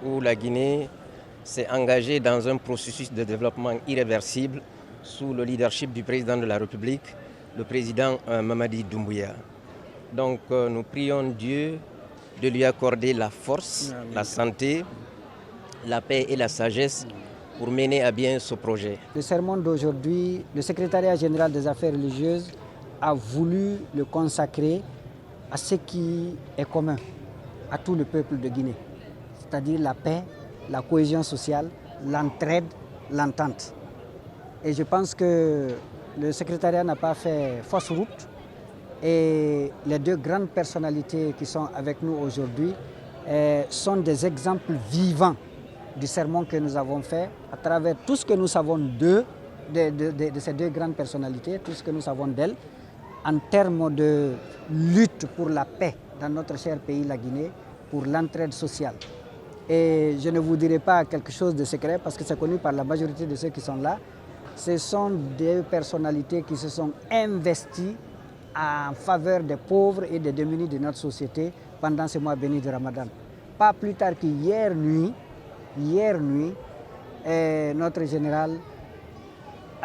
[SPEAKER 17] où la Guinée s'est engagée dans un processus de développement irréversible sous le leadership du président de la République, le président Mamadi Doumbouya. Donc nous prions Dieu de lui accorder la force, la santé, la paix et la sagesse pour mener à bien ce projet.
[SPEAKER 18] Le sermon d'aujourd'hui, le secrétariat général des affaires religieuses a voulu le consacrer à ce qui est commun à tout le peuple de Guinée, c'est-à-dire la paix, la cohésion sociale, l'entraide, l'entente. Et je pense que le secrétariat n'a pas fait fausse route et les deux grandes personnalités qui sont avec nous aujourd'hui sont des exemples vivants du sermon que nous avons fait à travers tout ce que nous savons de ces deux grandes personnalités, tout ce que nous savons d'elles, en termes de lutte pour la paix dans notre cher pays, la Guinée, pour l'entraide sociale. Et je ne vous dirai pas quelque chose de secret parce que c'est connu par la majorité de ceux qui sont là. Ce sont des personnalités qui se sont investies en faveur des pauvres et des démunis de notre société pendant ce mois béni de Ramadan. Pas plus tard qu'hier nuit, notre général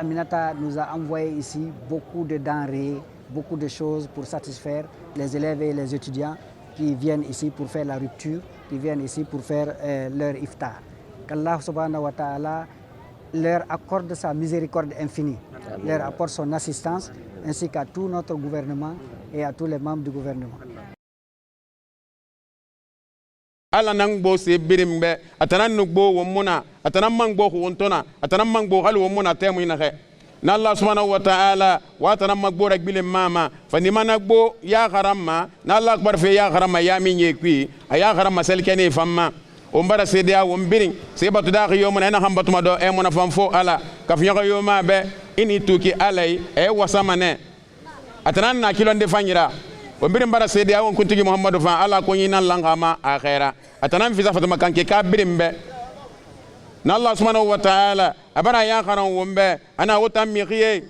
[SPEAKER 18] Aminata nous a envoyé ici beaucoup de denrées, beaucoup de choses pour satisfaire les élèves et les étudiants qui viennent ici pour faire la rupture, qui viennent ici pour faire leur iftar. Qu'Allah subhanahu wa ta'ala leur accorde sa miséricorde infinie, leur apporte son assistance, ainsi qu'à tout notre gouvernement et à tous les membres du gouvernement.
[SPEAKER 19] Ala nangbo se birimbe atana nugbo womuna atana mangbo wontona atana mangbo halu womuna temu inahe na Allah subhanahu wa ta'ala wa atana magbo rakbile mama fani managbo ya gharama na Allah akbar fe ya gharama ya minye kwi aya gharama selkene famma ombara sedia wombiring se batu da yomuna ena hambatu mado e mona famfo ala kafnyaka yoma be ini tuki alai e wasamane atana na kilonde fanyira وبرم برا سيدي أون كنت محمد فان الله كونينا لانغاما آخرة أتنام في زفتما كان كابرم به نالله سبحانه وتعالى أبرا يا خرون ومبه أنا وتامي خيه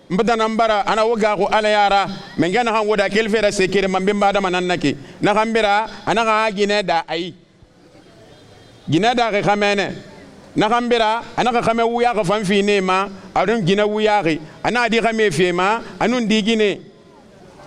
[SPEAKER 19] مبدا نمبرا أنا وقاقو على يارا من جانا هم ودا كيل فيرا سكير من بين بعد ما ننكي نخمبرا أنا غا جندا أي جندا خمنة نخمبرا أنا خمه ويا خفن في نيما أرون جنا وياغي أنا أدي خمه في ما أنون دي جنة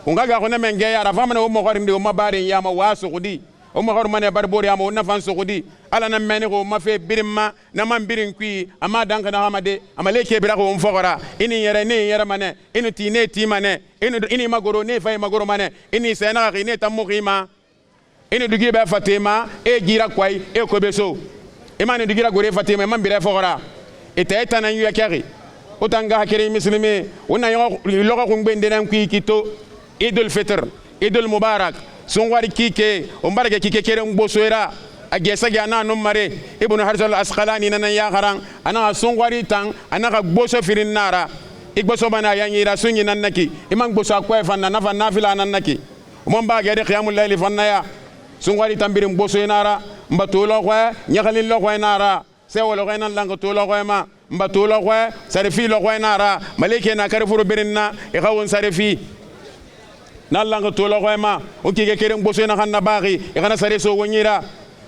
[SPEAKER 19] ungaga ko nemen ge yara famana o mo gorinde o mabari yama wasugudi o mo gor mane barbori yama na fan sugudi ala na meni ko ma fe birimma na man birin kui ama danka na hamade amale ke bira ko fogora ini yere mane ini tine timane ini magoro ne fay magoro mane ini sena ri ne tamukima ini dugi be fatima e gira kwai e ko beso e mane dugira gore fatima man bira fogora e tayta na yu yakari utanga hakiri muslimi wona yo logo ko ngbe ndenen kui kito Idul Fitr, Idul Mubarak, Sungwari Kike, Umbarake Kike Kerem Bosuera, Agesagi Ana Numare, Ibn Harzal Asqalani Nana Yaharang, Ana Sungwari Tang, Anaka Boso Firin Nara, Igbosobana Yangira Sunyi Nanaki, Imang Bosa Kwefan, Nafa Nafila Nanaki, Umba Gere Kiamulali Fanaya, Sungwari Tambirim Bosuenara, Mbatulo, Yakalilo Nara, Sewolo Langotulo Wema, Mbatulo, Sarifilo Nara, Maleke na Carrefour Berina, Ekawon Sarifi. Nalanga tolo kwema ukike kere mboso na hanna bari ikana sare so wonyira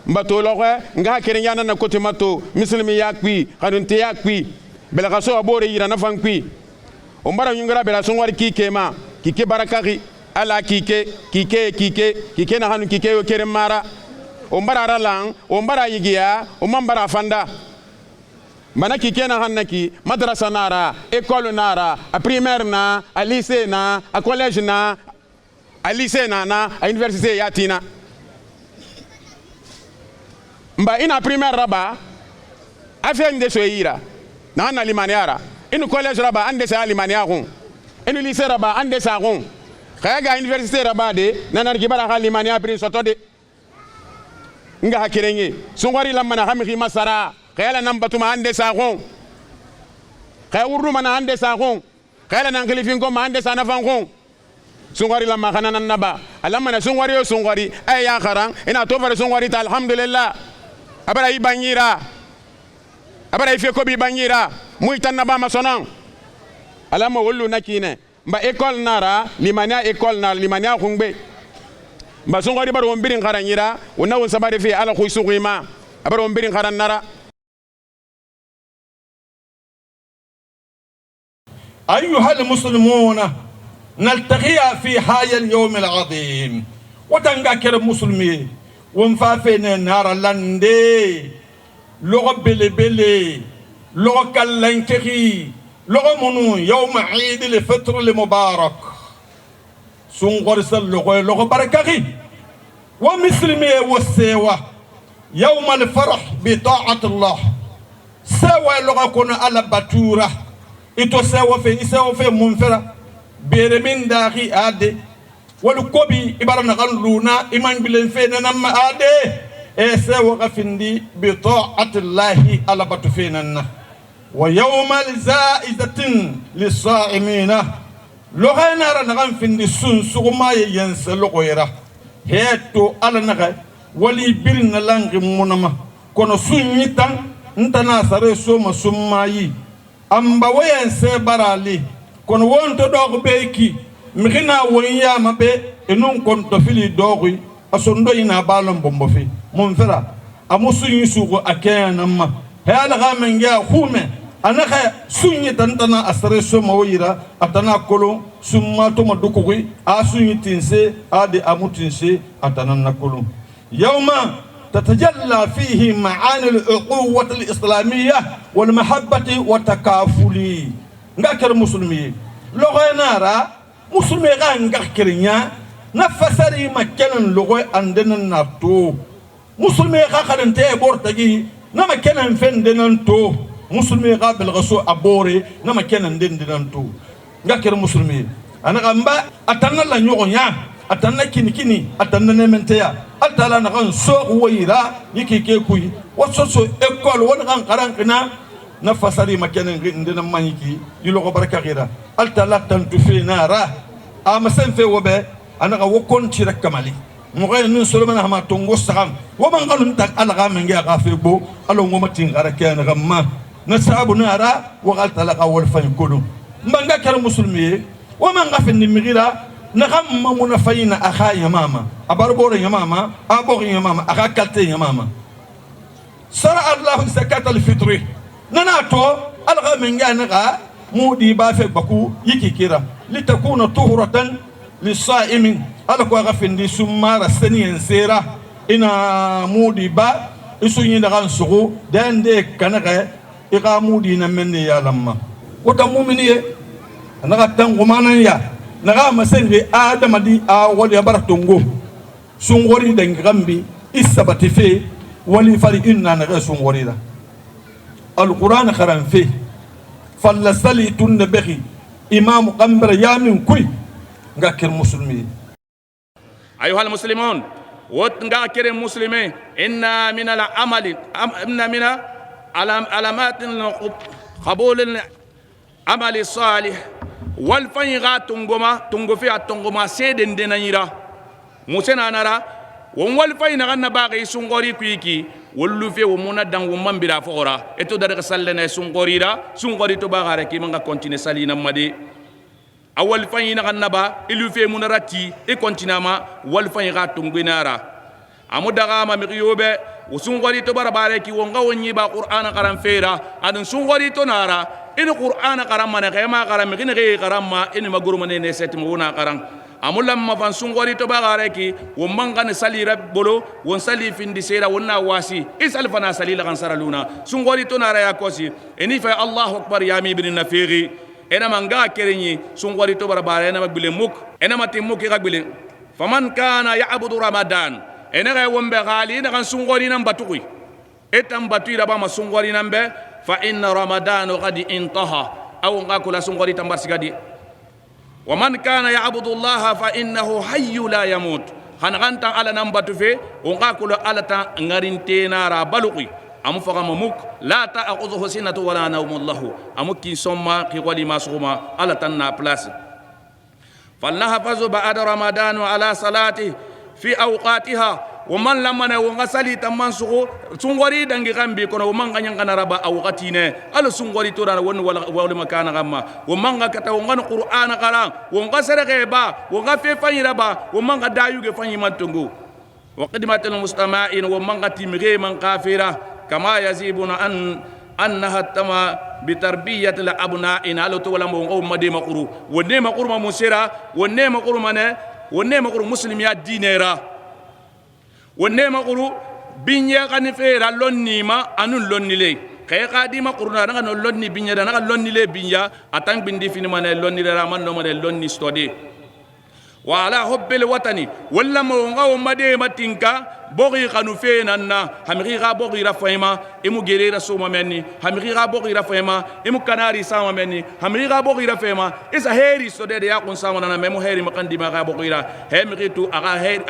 [SPEAKER 19] mbatolo kwa nga kere yana na kote mato muslimi yakwi kanunte yakwi bela kaso abore yira na fankwi ombara nyungara bela songwari kike ma kike barakari ala kike na hanu kike yo kere mara ombara ralang ombara yigia omambara fanda mana kike na hannaki madrasa nara école nara a primaire na a lycée na a collège na a lycée na a université yatina mba ina primaire raba afende soyira na na limaniara inu collège raba ande sa limaniaron inu lycée raba ande sa ron kaya université raba de nanar gibara ha limania prin sotode nga hakirenye sungwari lamana hamhi masara kaya nambatuma ande sa ron kaya urru mana ande sa ron kaya nan khalifin ko ande sa na fan ron sungwari la makana naba alamana sungwari yo sungwari ay ya kharang ina to fare sungwari ta alhamdulillah abara ibanyira abara ife ko bi banyira muy tan naba masonan alama wollu nakine mba école nara limania école nara limania khungbe mba sungwari baro wombirin kharanyira wona won sabare fi ala khuy suqima abara wombirin kharan nara
[SPEAKER 20] أيها المسلمون نلتقي في هذا اليوم العظيم وتنذكر المسلمين ونفافين النار لاندي لغة بلي لغة كاللنكي لغة منو يوم عيد الفطر المبارك سنغرس لغة بركة ومسلمي والسيوة يوم الفرح بطاعة الله سوى لغة كنا على باتورة ito sewa fe munfera bere min dahi ade wal kobi ibara na luna iman bilen fe na nam ade e sewa gafindi bi ta'atillahi ala batu fenanna wa yawmal za'izatin lis-sa'imina lo hayna na gam findi sun suguma yense lo koyra heto ala naga wali birna langi munama kono sunyitan ntana sare soma summayi amba wayan se barali kon wonto dogo beeki mikina wonya mabe enun kon to fili dogo asondo ina balon bombo fi mun fera amusu yusugo akena namma hala ga men ya khume anaka sunyi tantana asare so mawira atana kolo summa to madukui a sunyi tinse a de amutinse atana nakolo yawma تتجلى فيه معاني الأخوة الإسلامية والمحبة والتكافل نذكر مسلمي لغة نارا مسلمي غان نذكرنيا نفسري مكان لغة عندنا ناتو مسلمي غان تي بورتجي نما كان فندنا نتو مسلمي غان بالغسو أبوري نما كان عندنا نتو نذكر مسلمي أنا غنبا أتنا لا نيوغنيا أتنا كيني أتنا نمنتيا أتلا نغن سوق ويرا يكي كوي وسوسو إكول ونغن قران كنا نفسري مكان عندنا مانيكي يلوغ بركة غيرا أتلا تنتفي نارا أما سنفي وبه أنا غوكون تيرك كمالي مغاي نسلم أنا ما تونغو سام ومن قالوا نتاك ألغا من جا غافيبو ألو ومتين غركان غما نسابو نارا وغالت لغا والفين كلو من غاكر مسلمي ومن غافن نمغيرا نغم منفين أخا يا ماما أبربور يا ماما أبوغ يا ماما أخا كالتي يا ماما سرع الله زكاة الفطر نناتو ألغا من جانغا مودي بافك بكو يكي كيرا لتكون طهرة للصائم ألقوا غفن دي سمارة سنين سيرا إنا مودي با إسوني نغان سغو دان دي كنغا إغا مودي نمني يا لما وتمومني نغا تنغمانا يا naga masengi adama di a wali baratongo sungori dengambi isabati fe wali fali inna naga sungori da alquran kharan fe fallasali tunbehi imam qambara yamin kuy ngakir muslimi
[SPEAKER 21] ايها المسلمون وتنغاكر المسلمين ان من العمل ان من علامات قبول العمل الصالح والفيغا تنغفي التنغما سيدن دنيرا موسنا نرا والفين غنا باقي سونغوري كويكي ولوفي ومونا دان ومن بلا فورا اتو درك سالنا سونغوري را سونغوري تو باغا ركي منغا كونتيني سالينا مدي اول فين غنا با الوفي منراتي اي كونتيناما والفيغا تنغينارا امو دغاما ميوبه وسونغوري تو بارباركي وونغا وني با قران قران فيرا ادن سونغوري تو نارا إن القرآن قرام من غيما قرام غين غي قرام ما إن ما قرم من نسيت مونا قرام أمولا ما فانسون غوري تباركي ومن غن سالي رب بلو ونسالي في الدسيرة ونا واسي إسال فنا سالي لغن سرلونا سون غوري تنارا يا كوسي إني في الله أكبر يا مي بن النفيري أنا من غا كريني سون غوري تبارك أنا مقبل موك أنا ما تيموك يقبل فمن كان يعبد رمضان أنا غا ومبغالي أنا غن سون غوري نمبتوي إتم بتوي ربا ما سون غوري نمبه فإن رمضان قد انتهى أو نقول سنغوري تمبرسيغادي ومن كان يعبد الله فإنه حي لا يموت خنغانتا على نمبر في ونقول على تنغرينتينا رابلوي أم فغممك لا تأخذه سنة ولا نوم الله أمك سما كيقولي ما سوما على تنا بلاس فلنحفظ بعد رمضان على صلاته في أوقاتها ومن لما نغسلي تمان سوغو سونغوري دانغي غامبي كونو ومن غانيان غانا ربا اوقاتينه على سونغوري تورا ون ولا مكان غاما ومن غاتا وغان قران قران وغسر غيبا وغفي فاني ربا ومن غدايو فاني مانتونغو وقدمت المستمعين ومن غتي مغي من كافره كما يزيبنا انها تما بتربيه الابناء على تو ولا مو مدي مقرو وني مقرو ما مسيرا وني مقرو مانه وني مقرو مسلم يا دينيرا ونما قرو بينيا كنفيرا لونيما انو لونيلي كاي قاديما قرنا نغا لوني بينيا نغا لونيلي بينيا اتان بندي فيني مان لوني رامان نو مان لوني ستودي وعلى حب الوطني ولا مو مدي ماتينكا بوغي كنفينا همغي غا بوغي رفايما امو غيريرا سوما مني همغي غا بوغي رفايما امو كناري ساما مني همغي غا بوغي رفايما اسا هيري سودي يا كون ساما انا ميمو هيري مكاندي ما غا بوغيرا همغي تو اغا هير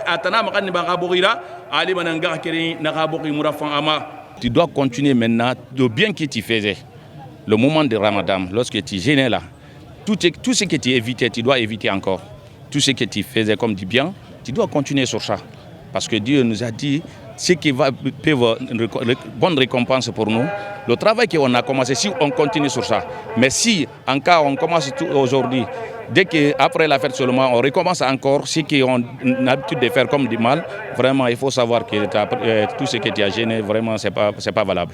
[SPEAKER 21] اتنا مكاندي ما غا بوغيرا علي منغا كيري نغا بوغي مرفان اما.
[SPEAKER 8] Tu dois continuer maintenant de bien que tu faisais le moment de Ramadan lorsque tu gênais là tout ce que tu évitais tu dois éviter encore. Tout ce que tu faisais comme du bien, tu dois continuer sur ça. Parce que Dieu nous a dit
[SPEAKER 21] ce qui va être une bonne récompense pour nous. Le travail qu'on a commencé, si on continue sur ça, mais si encore on commence aujourd'hui, dès qu'après la fête seulement, on recommence encore, ce qu'on a l'habitude de faire comme du mal, vraiment il faut savoir que tout ce qui t'a gêné, vraiment c'est pas valable.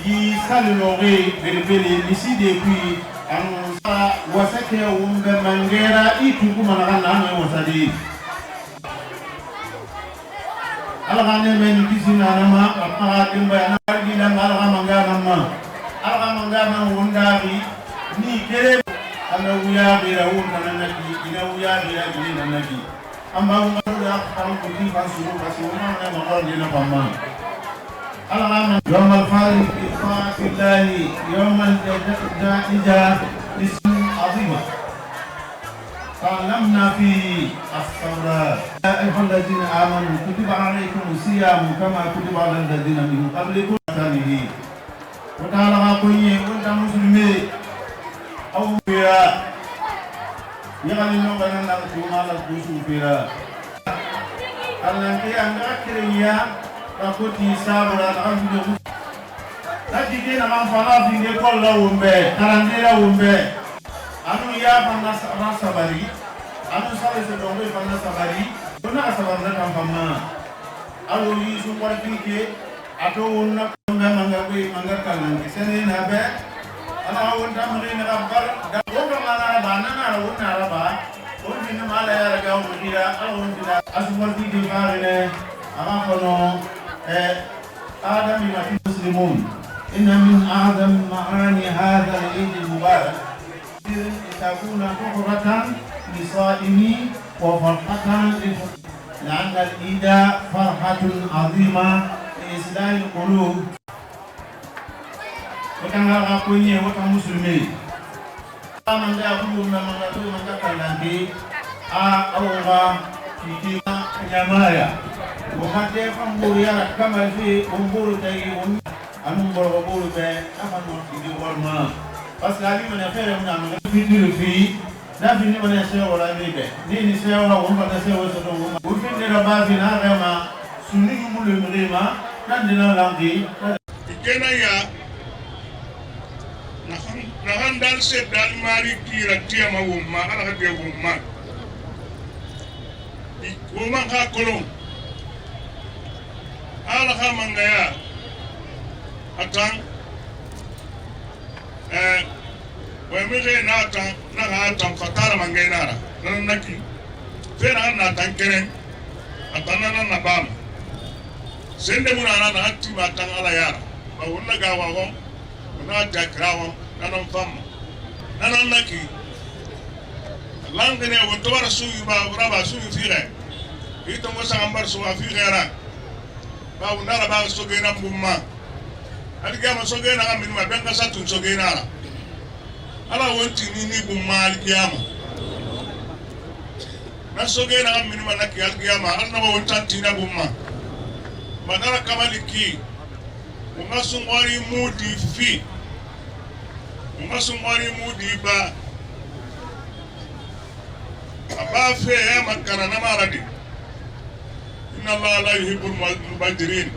[SPEAKER 1] yi salilore belebele lisi depuis ansa wasake umbe mangera ituku manaka nanu wasadi alagane men kisina nama apa dimba na gila ngala mangana ma alga mangana wondari ni kere ana wuya bira wona naki ina wuya bira gina naki amba ngala kan ko di fasuru fasuna na ma dina pamma يوم الفارق إطاعة الله يوم الجائزة اسم عظيمة تعلمنا فيه الصبر يا أيها الذين آمنوا كتب عليكم الصيام كما كتب على الذين من قبلكم ثانيه وتعالى قوي وانت مسلمي أو بيا يغني نوغنا نرجو على الكوسو بيا الذي أنك Rakoti sabra alhamdulillah. Tadi dia nama fala binge kolla umbe, karandela umbe. Anu ya panna rasa bari, anu sale se dombe panna sabari. Dona sabarna kampama. Alu yi sumbar binge, atau unna umbe mangabe mangakan. Sene nabe, ana unta mari nagabar. Daunga mana bana na unna raba. Unna mala ya raga unna unna asumbar binge barene. Amakono آدم المسلمون إن من أعظم معاني هذا العيد المبارك تكون طهرة للصائمين وفرحة لأن العيد فرحة عظيمة لإصلاح القلوب وكان أقوياء وكان مسلمين من يقول من تكلم أوغا في جماعة وحتى فنقول يا كما في أمور تيجون أمور أمور به أمور في الورما بس لازم نفهم من في في لا في من يسوى ولا بيبه نين يسوى وهم بتسوى سدوم وفي الربا في نارما سني يقول مريما نندنا لانجي
[SPEAKER 15] كنا يا نحن دال سيد دال ماري كيرا تيما وما على هدي وما وما كلهم ala ka mangaya atan wa mi ge na atan na ha atan fatara mangay nara nan naki fera na atan keren atan na bam sende muna na hatti ma atan ala yara ba wonna ga wa ho na ta krawo nan fam nan naki langene wo to wara su ba raba su fi re ito mo sa ambar su afi gera ba unara ba sogena mbumma aligama sogena ga minima benga satun sogena ala wonti ni bumma aligama na sogena ga minima na ki aligama alna ba wontanti na bumma manara kamaliki ungasungwari mudi fi ungasungwari mudi ba abafe ya makana na maradi إن الله لا يحب المبذرين.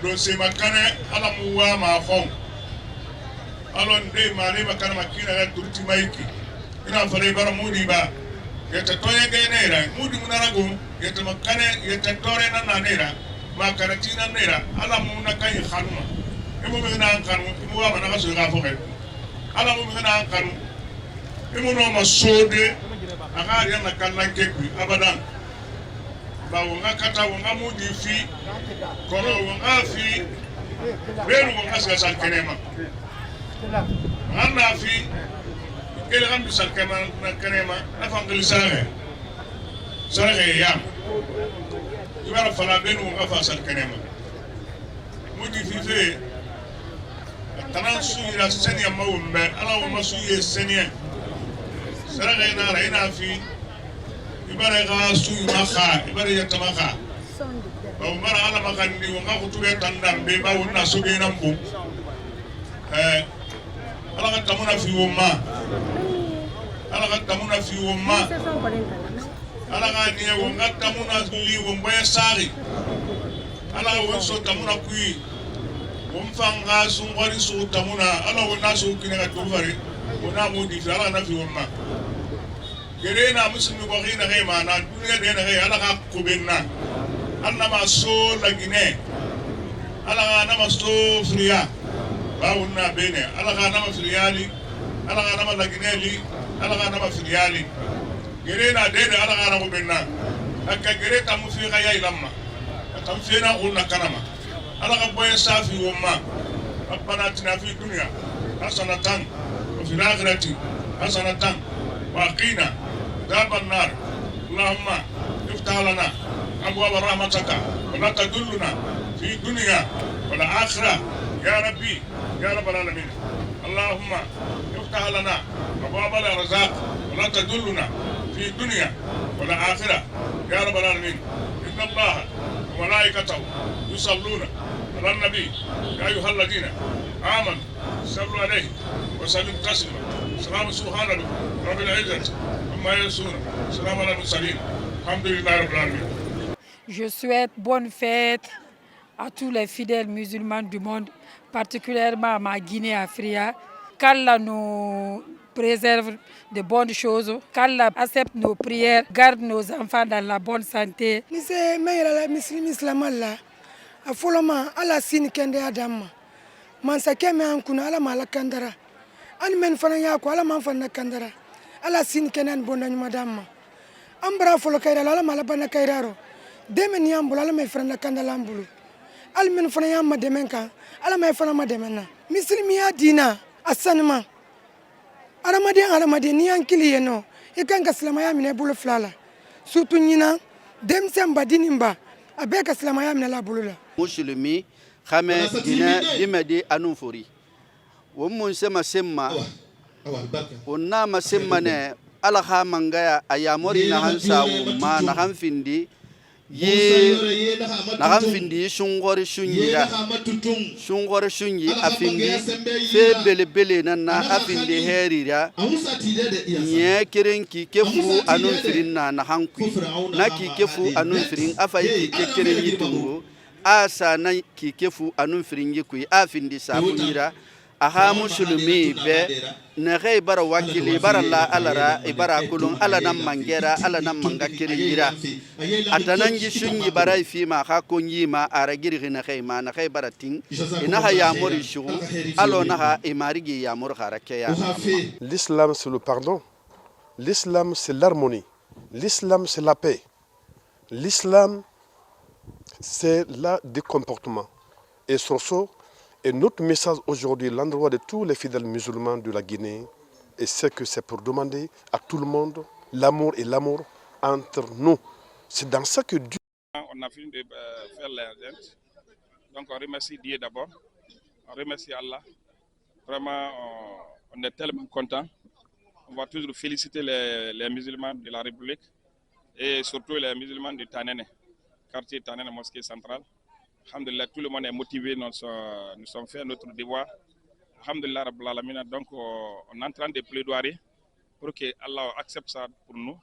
[SPEAKER 15] دون سيما كان على موا ما خون. ألون دي ما لي مكان مكينة غير مايكي. إن فري برمودي با. يتطوي غيرا مودي منارغو يتمكن يتطوري نانيرا ما كانتينا نيرا على مونا كاي خانما. إمو مغنا كانو إمو ما نغسو غافوخي. على مو مغنا كانو إمو نو ما سودي أغاري أنا كان لانكيكي أبداً. ba wonga kata wonga mudi fi kono wonga fi beru wonga sal kenema anna fi kele am sal kenema afa ngil sare ya ibara fala beru wonga fa sal kenema mudi fi fe tanan su ira senya mawumbe ala wonga su ye senya sare na ra ina fi
[SPEAKER 1] ibare ga su maka ibare ya tamaka ba mara ala makandi wa ka kutube tandam be ba wonna so ge nambu ala ka tamuna fi wumma ala ka tamuna fi wumma ala ka ni wonga tamuna li wumba ya sari ala wonso tamuna kui wumfanga sungwari so tamuna ala wonna so kinga tufari wona mo di ala na fi wumma gere na muslimi ko khina khayma na dunya de na khay ala ka kubenna alla ma so la Guinée ala ka na ma so fria bawunna bene ala ka na ma friali ala ka na ma la Guinée li ala ka na ma friali gere na de ala ka na kubenna akka gere ta mu fi khaya ilamma ta mu fi na unna kanama ala ka boye safi wumma rabbana atina fi dunya hasanatan wa fil akhirati hasanatan wa qina عذاب النار اللهم افتح لنا ابواب رحمتك ولا تدلنا في الدنيا والاخره يا ربي يا رب العالمين اللهم افتح لنا ابواب الرزاق ولا تدلنا في الدنيا والاخره يا رب العالمين ان الله وملائكته يصلون على النبي يا ايها الذين امنوا صلوا عليه وسلموا تسليما سلام سبحان رب العزه.
[SPEAKER 3] Je souhaite bonne fête à tous les fidèles musulmans du monde, particulièrement à ma Guinée Africa. Qu'Allah nous préserve de bonnes choses, qu'Allah accepte nos prières, garde nos enfants dans la bonne santé.
[SPEAKER 22] ala sin kenan bonani madama ambra folo kayra ala mala bana kayraro demen yambul ala may franda kandala ambulu al men fana yamma demenka ala may fana ma demenna mislimiya dina asanma aramadi ni ankili yeno ikanga salama ya mine bulu flala surtout nyina dem samba dinimba abeka salama ya mine la bulula
[SPEAKER 23] muslimi khame dina dimadi anufori wo mun sema onna masemmane ala ha mangaya ayamori na hansa ma na hanfindi shungori shunyi afindi fe bele na afindi herira nye kerenki kefu anun firin na hankui na ki kefu anun firin afai ki keren yitungo asa na ki kefu anun firin yikui afindi safunira aha musulmi be nege bara wakili bara la alara ibara kulun ala nam mangera ala nam manga kiringira atanangi shunyi bara fima ha konyima aragiri na khayma na khay baratin ina ha yamori shu alo na ha imarigi yamor harakeya.
[SPEAKER 24] L'islam c'est le pardon, l'islam c'est l'harmonie, l'islam c'est la paix, l'islam c'est la du comportement et surtout. Et notre message aujourd'hui, l'endroit de tous les fidèles musulmans de la Guinée, c'est que c'est pour demander à tout le monde l'amour et l'amour entre nous. C'est dans ça que Dieu...
[SPEAKER 25] On a fini de faire les Indes. Donc on remercie Dieu d'abord. On remercie Allah. Vraiment, on est tellement contents. On va toujours féliciter les musulmans de la République et surtout les musulmans de Tanene, quartier Tanene, mosquée centrale. Alhamdulillah, tout le monde est motivé, nous sommes fait notre devoir. Alhamdulillah, donc on est en train de plaidoyer pour que Allah accepte ça pour nous.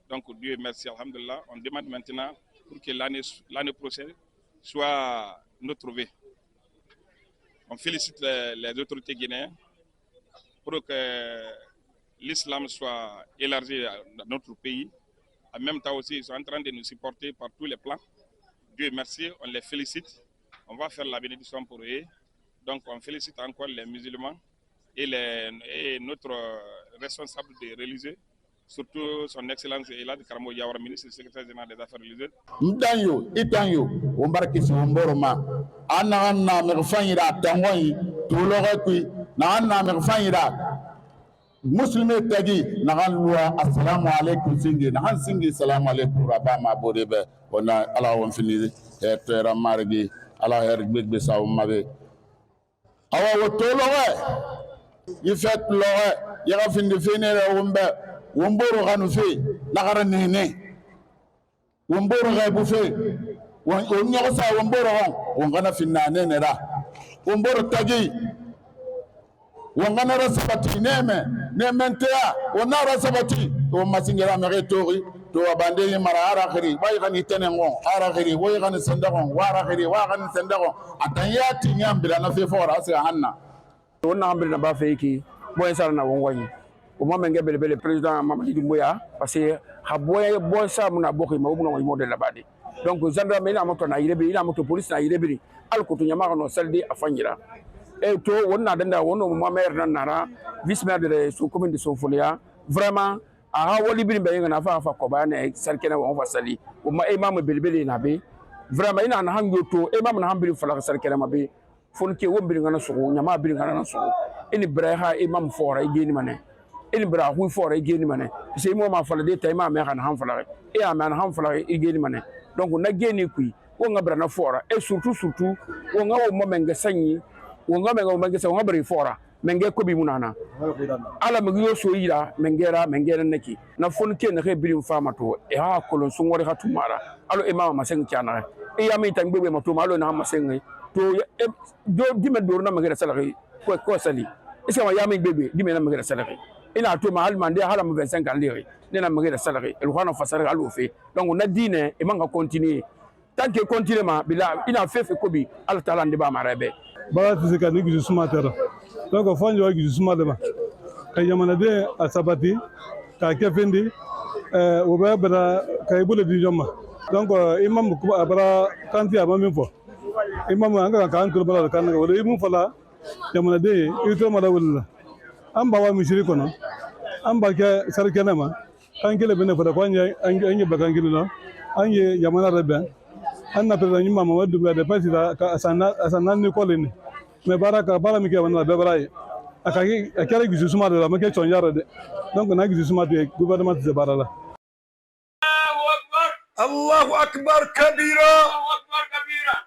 [SPEAKER 25] Donc Dieu merci, alhamdulillah. On demande maintenant pour que l'année prochaine soit notre vie. On félicite les autorités guinéennes pour que l'islam soit élargi dans notre pays. En même temps aussi, ils sont en train de nous supporter par tous les plans. Dieu merci, on les félicite. On va faire la bénédiction pour eux. Donc on félicite encore les musulmans et notre responsable des religieux, surtout son excellence Elad Karamo Yawara, ministre et secrétaire général des affaires religieuses.
[SPEAKER 26] Mdanyo, itanyo, ombaraki somboroma, anana merfanyira tangoyi, tulogakui, na anna merfanyira. Muslimi tagi nagan luwa assalamu alaikum singi nagan singi assalamu alaikum rabama bodebe ona ala won fini tera margi ala her gbegbe saw mabe awa wotolo we yifet lo we yaga findi fini re wombe womboro kanu fi nagara nene womboro ga bufe won nyosa womboro hon won gana finna ne ra womboro tagi won gana rasabati nementea wona rasabati o masingera mere tori to abande mara arakhiri way gani tenengo arakhiri way gani sendagon warakhiri wa gani sendagon atanyati nyambila na fe fora asa hanna wonna ambila ba feiki boy sarna wonwani o mo menge bele président Mamadou Doumbouya parce que ha boy sa muna bokki ma bu no model labadi donc gendarme ina moto na yirebi ina moto police na yirebi al ko to nyama no saldi afanyira et to wonna danda wonno mo maire nan nara vice maire de son commune de Sonfolia vraiment aha wali bin be ngana fa ko bane sarkena won fa sali o ma imam belbele na be vraiment ina na hango to imam na hambiri fala sarkena ma be fonke won bin ngana so nyama bin ngana so ini breha imam fora igeni mane ini bra hu fora igeni mane c'est mo ma fala de tay ma me kana han fala e amana han fala igeni mane donc na geni kui won ngabra na fora et surtout won ngawo mo menga sanyi won menga sa won bari fora menge ko bi munana ala mgiyo so yira mengera neki na fonke na ke birim fama to e ha kolon sun wori hatu mara alo imam masen kyana e yami tan gbegbe mato malo na masen to do dime do na mengera salari ko sali isa ma yami gbegbe dime na mengera salari ina to ma hal mande hala mo 25 ans liri ne na mengera salari el khana fasari alo fe donc na dine e manga continuer tant que continuer ma bila ina fefe ko bi al taala ndiba marabe
[SPEAKER 2] ba fizika ni gizu sumatera donc fanjo wa gizu sumatera kay yamana de asabati ka kefindi o ba bara kay bule di jomma donc imam ko bara kanti amami fo imam anga kan ko bara kan wala imam fala yamana de ito mala wala amba wa mishiri kono amba ke sarkena ma kan kele bene fada ko anye bakan kilo anye yamana rebe anna pere nyima Mamadou Doumbouya de pasida ka asana ni kolini me baraka bara mi ke wana be barai akaki akere gisu suma de la me ke chonyara de donc na gisu suma de gouvernement de barala
[SPEAKER 4] الله أكبر كبيرا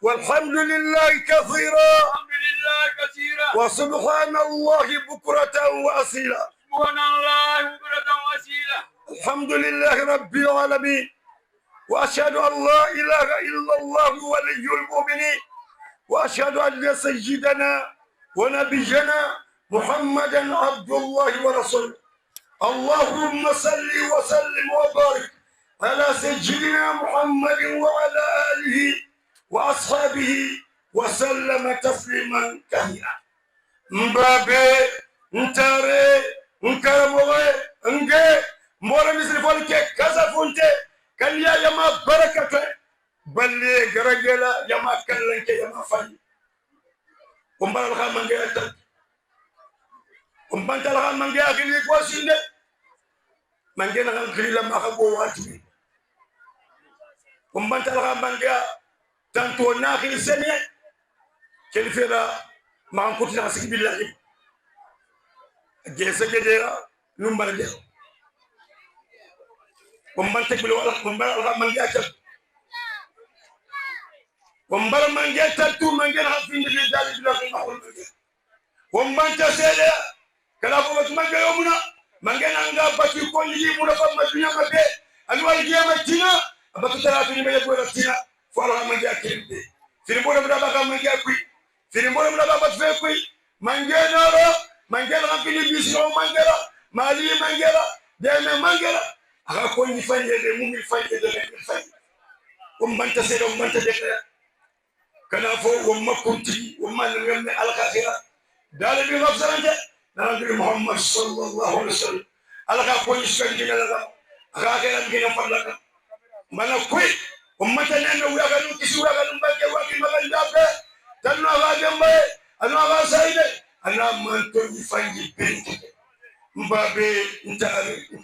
[SPEAKER 4] والحمد لله كثيرا وسبحان الله بكرة وأصيلا الحمد لله رب العالمين وأشهد أن لا إله إلا الله ولي المؤمنين وأشهد أن سيدنا ونبينا محمدا عبد الله ورسوله اللهم صل وسلم وبارك على سيدنا محمد وعلى آله وأصحابه وسلم تسليما كثيرا مبابي نتاري نكرموغي نجي مورا مثل فولك كذا فونتي كان يا ما بركة بلي غرجلا يا ما كلنك يا ما فاني ومبال الخام من جاء ومبال الخام من جاء كلي كواسين من جاء نقول كلي لما أخبوا واتمي ومبال الخام من جاء تنتو ناخل سنة كل فيرا ما نقول ناسك بالله جيسة جديرة نمبر جدير ومبال تقبل ولا ومبال الخام من جاء ومبال من جاء تلتو من جاء حفين بالله بالله المحول من جاء ومبال تسيلة كلافو بس من جاء يومنا من جاء نانغا باتي كون يجي مرفع مدينة مكة أنوال جاء مدينة أبغى ترى من جاء مدينة فارغ من جاء كيرتي فيلمون من جاء من جاء كوي فيلمون من جاء بس كوي من جاء نارا من جاء نافين بيسيو من جاء مالي من جاء دائما من جاء أكون يفعل يدمون يفعل يفعل ومبال تسيلة ومبال تدخل كنافو وما كنتي وما لم على خيرا دال بن مفسرنجه نبي محمد صلى الله عليه وسلم على كوي سكنجه على خيرا بن فضلك من كوي وما تنن ويغلو كسوا غلو باكي واكي مغن دابه تنو غاجمبه انا غاسايد انا منتو يفانجي بنت مبابي انت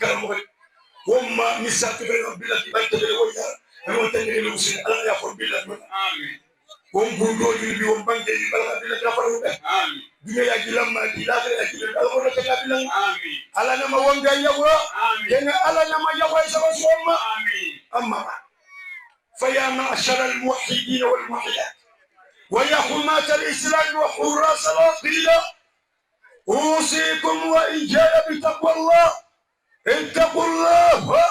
[SPEAKER 4] كلامك وما مسات رب الله بنت ويا انا تنين وسن الله يغفر بالله امين ومبودو يبي ومبانجي بالله بالله كفروا امين دنيا جلام ما دي لا تجي القران كتاب امين على نما وانجا يوا امين على نما يوا سبحان امين اما فيا معشر الموحدين والموحدات ويا حماة الإسلام وحراس العقيدة أوصيكم وإياي بتقوى الله اتقوا الله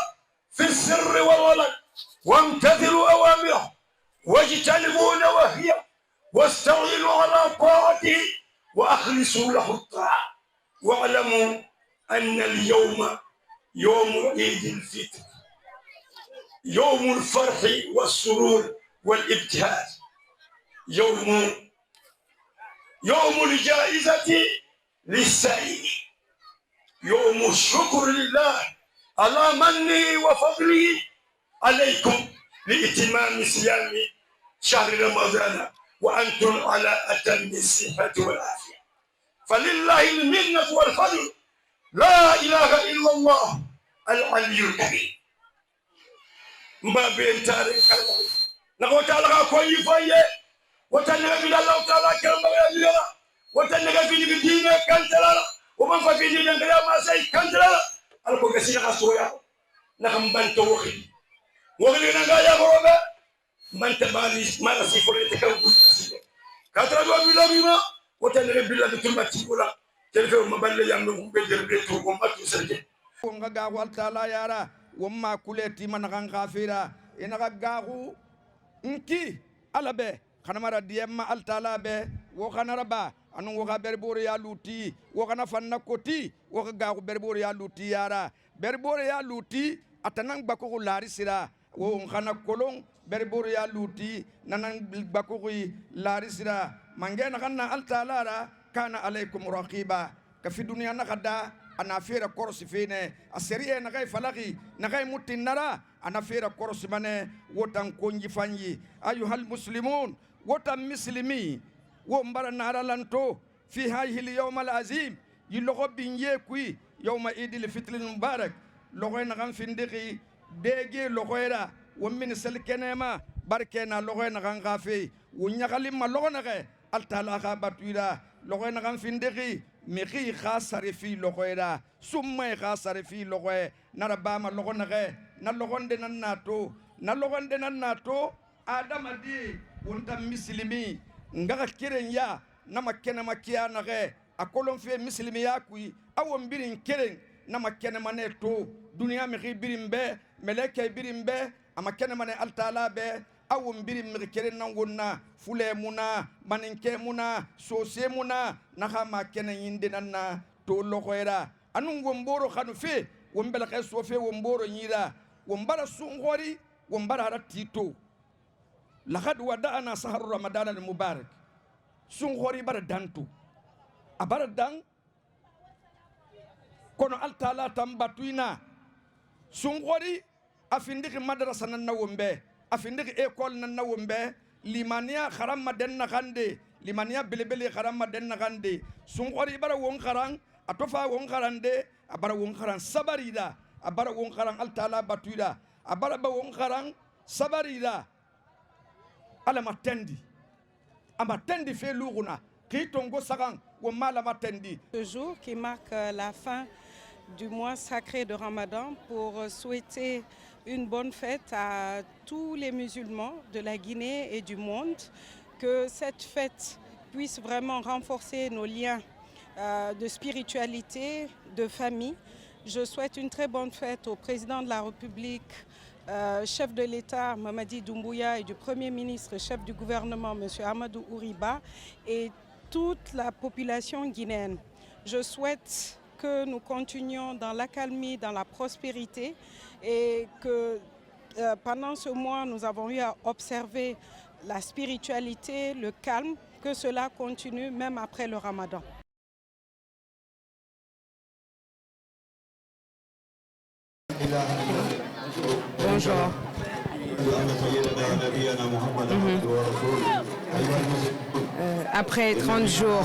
[SPEAKER 4] في السر والعلن وامتثلوا أوامره واجتنبوا نواهيه واستعينوا على طاعته وأخلصوا له الطاعة واعلموا أن اليوم يوم عيد الفطر، يوم الفرح والسرور والابتهاج، يوم الجائزة للسعيد، يوم الشكر لله على منه وفضله عليكم لإتمام صيام شهر رمضان وأنتم على أتم الصحة والعافية، فلله المنة والفضل، لا إله إلا الله العلي الكبير. ما بين تاريخ نقول تعالى كوي فايه وتنغى بلا الله تعالى كرم بلا وتنغى في الدين كنتلا ومن في الدين كلا ما سي كنتلا الكو كسي خسويا نخم بنت وخي وغلي نغا يا غوبا من تبالي ما نسي فريت كو كاترا دو بلا بما وتنغى بلا بتمتي ولا تلفو مبل يامو بيدر بيتو وما تسجي
[SPEAKER 20] ونغا غوال تعالى يارا وما كولتي من غافيرا إنغا غاغو نكي على به خنمرا ديما التالا به وخنربا أنو وخا بربوري يا لوتي وخنا فنكوتي وخا غاغو بربوري يا لوتي يارا بربوري يا لوتي أتنان باكو لاريسيرا وخنا كولون بربوري يا لوتي نانان باكو لاريسيرا مانغين خنا التالا كان عليكم رقيبا كفي دنيا نخدا أنا فيرا كورس فينه السرية نغاي فلاقي نغاي متين نرا أنا فيرا كورس منه وتان كونجي فانجي أيها المسلمون وتان مسلمي ومبارا نارا لانتو في هذه اليوم العظيم يلغو بينيكوي يوم عيد الفطر المبارك لغوي نغان فيندقي ديجي لغويرا ومن سلكنما باركنا لغوي نغان غافي ونيغالي ما لغو نغاي التالاخا باتويرا لغوي نغان فيندقي مخي خاسر في لغويرا سمي خاسر في لغوي نرباما لغو نغاي نلغون دنا ناتو آدم دي ونتا مسلمي ngaga keren ya nama kene makia nage akolon fe muslimi yakui awon birin keren nama kene mane to dunia mi birin be meleke birin be ama kene mane altala be awon birin mi keren nangonna fule muna maninke muna sose muna naha ma kene yinde nanna to lokoira anu ngomboro khanu fe wombela kay sofe womboro nyira wombara sungori wombara haratito لقد ودعنا سهر رمضان المبارك سنغوري بردانتو أبردان كونو التالا تنباتوينا سنغوري أفندق مدرسة ننومبه أفندق إيكول ننومبه لمانيا خرام مدن نغاندي لمانيا بلبلي خرام مدن نغاندي سنغوري برا ونخران أتوفا ونخراندي أبرا ونخران سباريدا أبرا ونخران التالا باتويدا أبرا ونخران سباريدا ala matendi amatendi fait louruna qui tongo sagan ou mal matendi.
[SPEAKER 6] Ce jour qui marque la fin du mois sacré de Ramadan pour souhaiter une bonne fête à tous les musulmans de la Guinée et du monde, que cette fête puisse vraiment renforcer nos liens de spiritualité, de famille. Je souhaite une très bonne fête au président de la République, chef de l'État Mamadi Doumbouya et du Premier ministre, chef du gouvernement M. Amadou Ouriba et toute la population guinéenne. Je souhaite que nous continuions dans l'accalmie, dans la prospérité et que pendant ce mois nous avons eu à observer la spiritualité, le calme, que cela continue même après le Ramadan.
[SPEAKER 7] Bonjour. Après 30 jours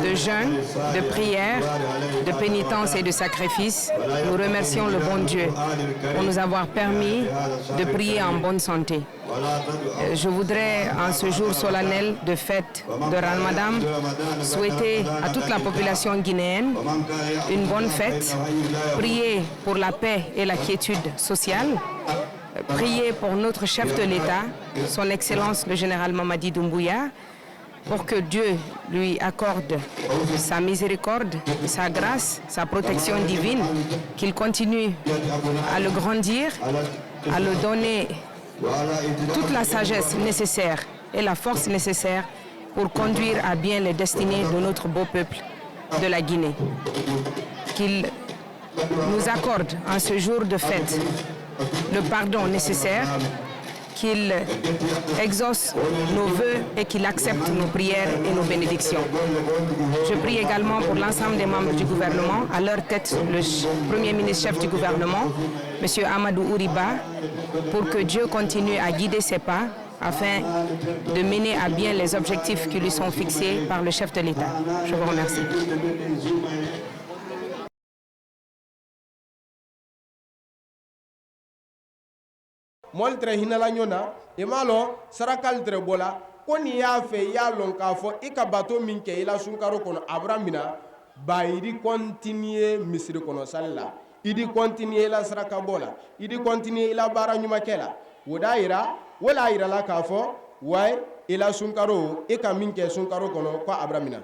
[SPEAKER 7] de jeûne, de prière, de pénitence et de sacrifice, nous remercions le bon Dieu pour nous avoir permis de prier en bonne santé. Je voudrais, en ce jour solennel de fête de Ramadan, souhaiter à toute la population guinéenne une bonne fête, prier pour la paix et la quiétude sociale, prier pour notre chef de l'État, son Excellence le général Mamadi Doumbouya, pour que Dieu lui accorde sa miséricorde, sa grâce, sa protection divine, qu'il continue à le grandir, à le donner toute la sagesse nécessaire et la force nécessaire pour conduire à bien les destinées de notre beau peuple de la Guinée. Qu'il nous accorde en ce jour de fête le pardon nécessaire, qu'il exauce nos vœux et qu'il accepte nos prières et nos bénédictions. Je prie également pour l'ensemble des membres du gouvernement, à leur tête le Premier ministre chef du gouvernement, M. Amadou Ouriba, pour que Dieu continue à guider ses pas afin de mener à bien les objectifs qui lui sont fixés par le chef de l'État. Je vous remercie.
[SPEAKER 5] Moltre hinala nyona imalo sarakal tre bola koni ya fe ya lon ka fo ikabato minke ila sunkaro kono abramina ba idi continuer misri kono salla idi continuer la saraka bola idi continuer ila bara nyuma kela wodaira wala ira la ka fo way ila sunkaro ika minke sunkaro kono ko abramina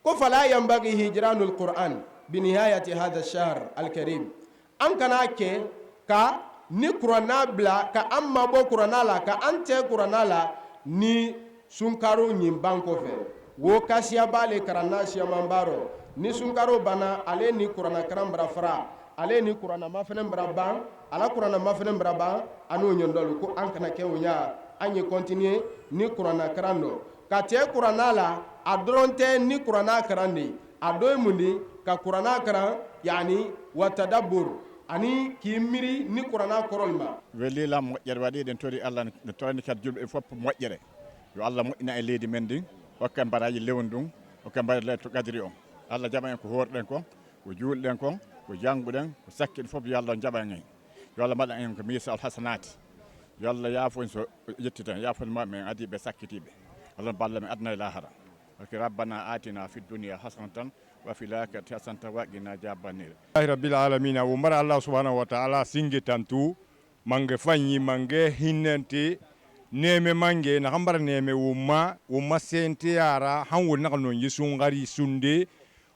[SPEAKER 5] ko fala yambagi hijranul qur'an bi nihayati hadha ash-shahr al-karim am kana ke ka ni kurana bila ka an mabɔ kurana la ka an tɛ kurana la ni sunkaro ɲinban kɔfɛ wo kasiya b'ale karanna siyaman baro ni sunkaro bana ale ni kurana karan bara fara ale ni kurana ma fɛnɛ bara ban ala kurana ma fɛnɛ bara ban an'o ɲɔndɔlu ko an kana kɛ o ɲa an ye continuer ni kurana karan dɔ ka tɛ kurana la a dɔrɔn tɛ ni kurana karan de a dɔ ye mun de ka kurana karan yani wa tadabbur ani ki miri ni qur'ana korolma
[SPEAKER 9] weli la moƴƴere waɗi den tori Allah ne torani kat julɓe fof moƴƴere yo Allah moƴƴina e leydi men ndin hokka mbaraji lewon ɗum hokka mbaraji laylatul qadri on Allah jaɓa en ko horɗen ko juulɗen ko jangguɗen ko sakkiɗe fof yo Allah jaɓa en yo Allah mbaɗa en ko misa al hasanati yo Allah yaafo en so yettiten yaafon maɓe en adiɓe sakkitiɓe Allah balla men adna e lahara okay rabbana atina fid dunya hasanatan وفي الآخرة حسنة وقنا عذاب النار.
[SPEAKER 10] رب العالمين ومر الله سبحانه وتعالى سينجي تانتو مانغ فاني مانغ هيننتي نيمي مانغ نخمبر نيمي وما سنتي يارا هنو نغنو يسون غري سندي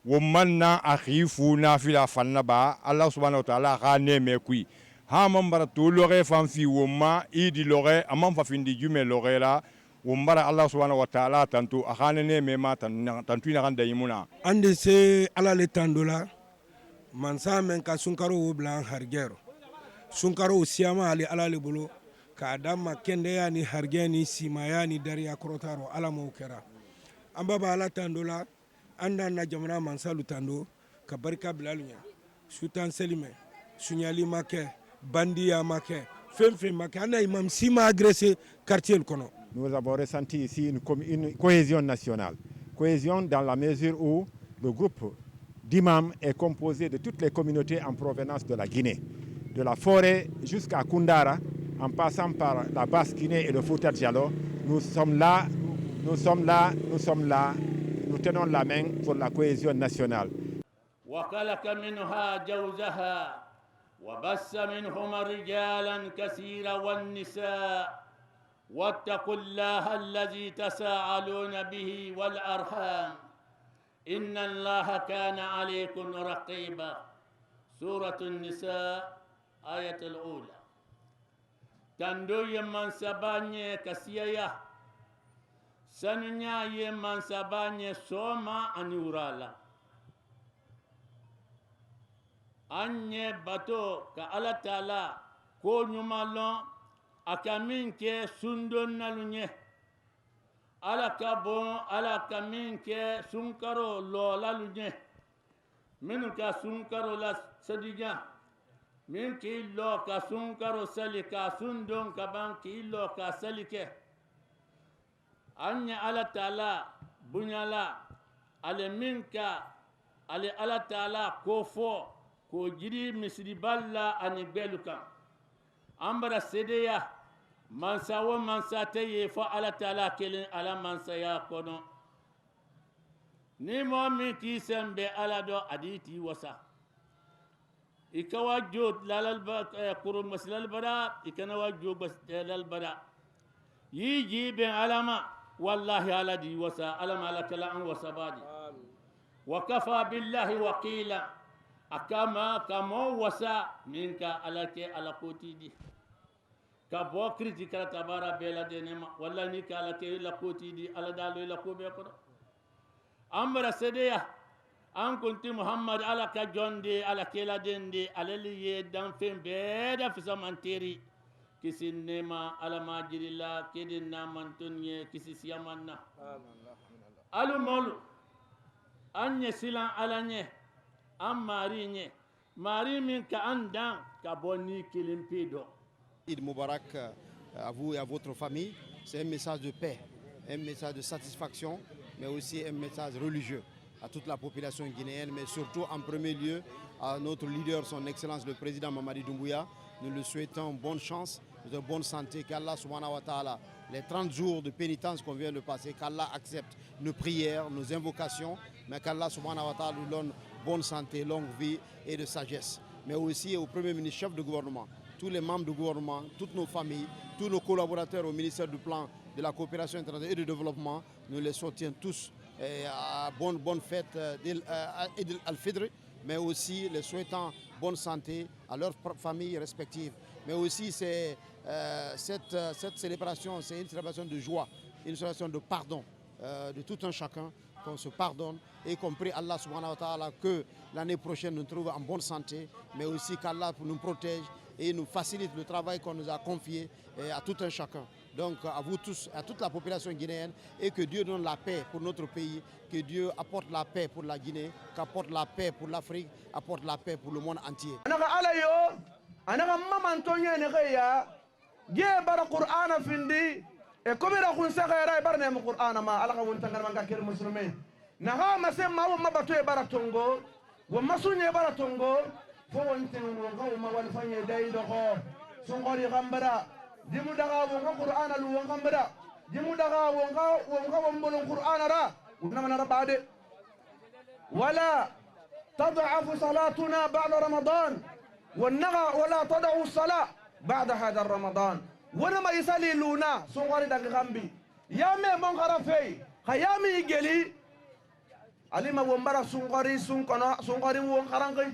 [SPEAKER 10] ومنا أخيفو نافلا فنبا الله سبحانه وتعالى غا نيمي كوي ها ممبر تو لغي فانفي وما إيدي لغي أمام فافندي جمي لغي لا wumbara Allah subhanahu wa ta'ala tantu akhanene mema tantu ina ganda yimuna
[SPEAKER 11] ande se ala le tandola mansa men ka sunkaro blan hargero sunkaro siama ali ala le bolo ka adama kende yani hargeni simayani dariya krotaro ala mo kera amba ba ala tandola anda na jamana mansa lu tando ka barka bilalunya sultan selime sunyali make bandiya make femfe make ana imam sima agressé quartier le kono.
[SPEAKER 26] Nous avons ressenti ici une cohésion nationale. Cohésion dans la mesure où le groupe d'imams est composé de toutes les communautés en provenance de la Guinée. De la forêt jusqu'à Koundara, en passant par la Basse-Guinée et le Fouta Djalo, nous sommes là, nous tenons la main pour la cohésion nationale.
[SPEAKER 12] وبث منهما رجالا كثيرا والنساء واتقوا الله الذي تساءلون به والأرحام إن الله كان عليكم رقيبا سورة النساء آية الأولى تندو يمن سبانيه كسيايا سننيا يمن سبانيه سوما أنيورالا anye bato ka ala taala ko nyumalon akamin ke sundon nalunye ala ka bon ala kamin ke sunkaro lola lunye min ka sunkaro la sadiga min ki lo ka sunkaro salika sundon ka ban ki lo ka salike anye ala taala bunyala ale minka ale ala taala ko fo ko jiri misri balla ani beluka ambara sedeya mansa wo mansa taye fo ala taala kelen ala mansa ya kono ni mo mi ti sembe ala do aditi wasa ikawa jod lalal ba qurun maslal bara ikana wa jod bas lalal bara yiji ben alama wallahi ala di wasa alama ala kala an wasabadi wa kafa billahi waqila akama kamo wasa minka alake alakoti di ka bo critique la tabara bela denema walla ni kala ke la koti di ala dalu la ko be ko amra sedeya an kunti muhammad ala ka jonde ala kela dende ala liye dan fen be da fisa manteri kisi nema ala majirila kedin na mantunye kisi siyamanna alu molu anye silan ala nye an mari nye mari min ka an dan ka bonni kilimpido.
[SPEAKER 13] Eid Moubarak à vous et à votre famille, c'est un message de paix, un message de satisfaction, mais aussi un message religieux à toute la population guinéenne, mais surtout en premier lieu à notre leader, son Excellence le Président Mamadi Doumbouya. Nous lui souhaitons bonne chance, de bonne santé, qu'Allah subhanahu wa ta'ala, les 30 jours de pénitence qu'on vient de passer, qu'Allah accepte nos prières, nos invocations, mais qu'Allah subhanahu wa ta'ala lui donne bonne santé, longue vie et de sagesse. Mais aussi au Premier ministre, chef de gouvernement, tous les membres du gouvernement, toutes nos familles, tous nos collaborateurs au ministère du Plan, de la coopération internationale et du développement, nous les souhaitons tous à bonne fête d'Eid al-Fitr, mais aussi les souhaitant bonne santé à leurs familles respectives. Mais aussi cette célébration, c'est une célébration de joie, une célébration de pardon de tout un chacun, qu'on se pardonne et qu'on prie Allah subhanahu wa ta'ala que l'année prochaine nous trouve en bonne santé, mais aussi qu'Allah nous protège et nous facilite le travail qu'on nous a confié à tout un chacun. Donc à vous tous, à toute la population guinéenne, et que Dieu donne la paix pour notre pays, que Dieu apporte la paix pour la Guinée, qu'apporte la paix pour l'Afrique, apporte la paix pour le monde entier.
[SPEAKER 14] e komira kun sagara barne mu qur'ana ma alaka won tangar manga ker muslimin na ha mase ma wo mabato e baratongo wo masunye baratongo fo won ten wo gaw ma wal fanye dai do ko sungori gambara dimu daga wo qur'ana lu wo gambara dimu daga wo mbolon qur'ana ra wona mana rabade wala تضعف صلاتنا بعد رمضان ولا تضع الصلاة بعد هذا رمضان ونما يسالي لونا سونغاري داغ غامبي يامي مون غرافي خيامي يجلي علي ما ومبارا سونغاري سونغاري وون خرانغي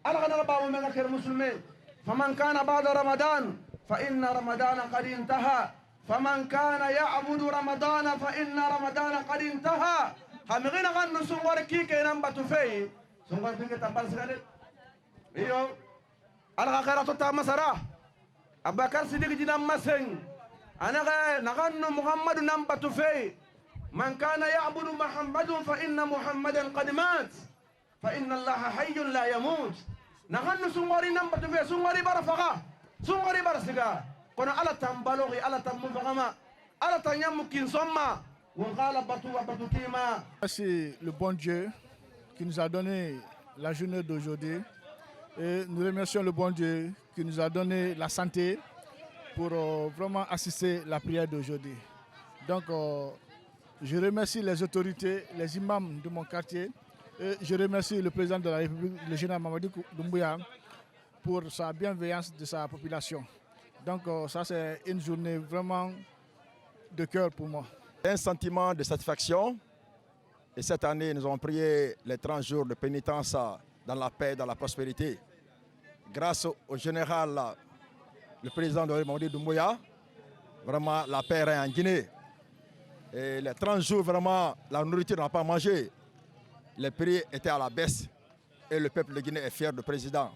[SPEAKER 14] على غنا باو ميغا كير مسلمين فمن كان بعد رمضان فإن رمضان قد انتهى فمن كان يعبد رمضان فإن رمضان قد انتهى خمغينا غن سونغاري كي كينام باتو في سونغاري كي تامبال سغال ايو على خيراتو تام مسرا أبكر صديق جنا مسن أنا نغن محمد نمبت في من كان يعبد محمد فإن محمدا قد مات فإن الله حي لا يموت نغن سنغري نمبت في سنغري برفقة سنغري برسقة كنا على تنبلغي على تنبفغما على تنيمكين سما وقال بطو تيما.
[SPEAKER 16] C'est le bon Dieu qui nous a donné la journée d'aujourd'hui. Et nous remercions le bon Dieu qui nous a donné la santé pour vraiment assister à la prière d'aujourd'hui. Donc, je remercie les autorités, les imams de mon quartier, et je remercie le président de la République, le général Mamadi Doumbouya, pour sa bienveillance de sa population. Donc, ça, c'est une journée vraiment de cœur pour moi.
[SPEAKER 17] Un sentiment de satisfaction. Et cette année, nous avons prié les 30 jours de pénitence dans la paix, dans la prospérité. Grâce au général, le président de Mamadi Doumbouya, vraiment la paix est en Guinée. Et les 30 jours, vraiment, la nourriture n'a pas mangé. Les prix étaient à la baisse. Et le peuple de Guinée est fier du président.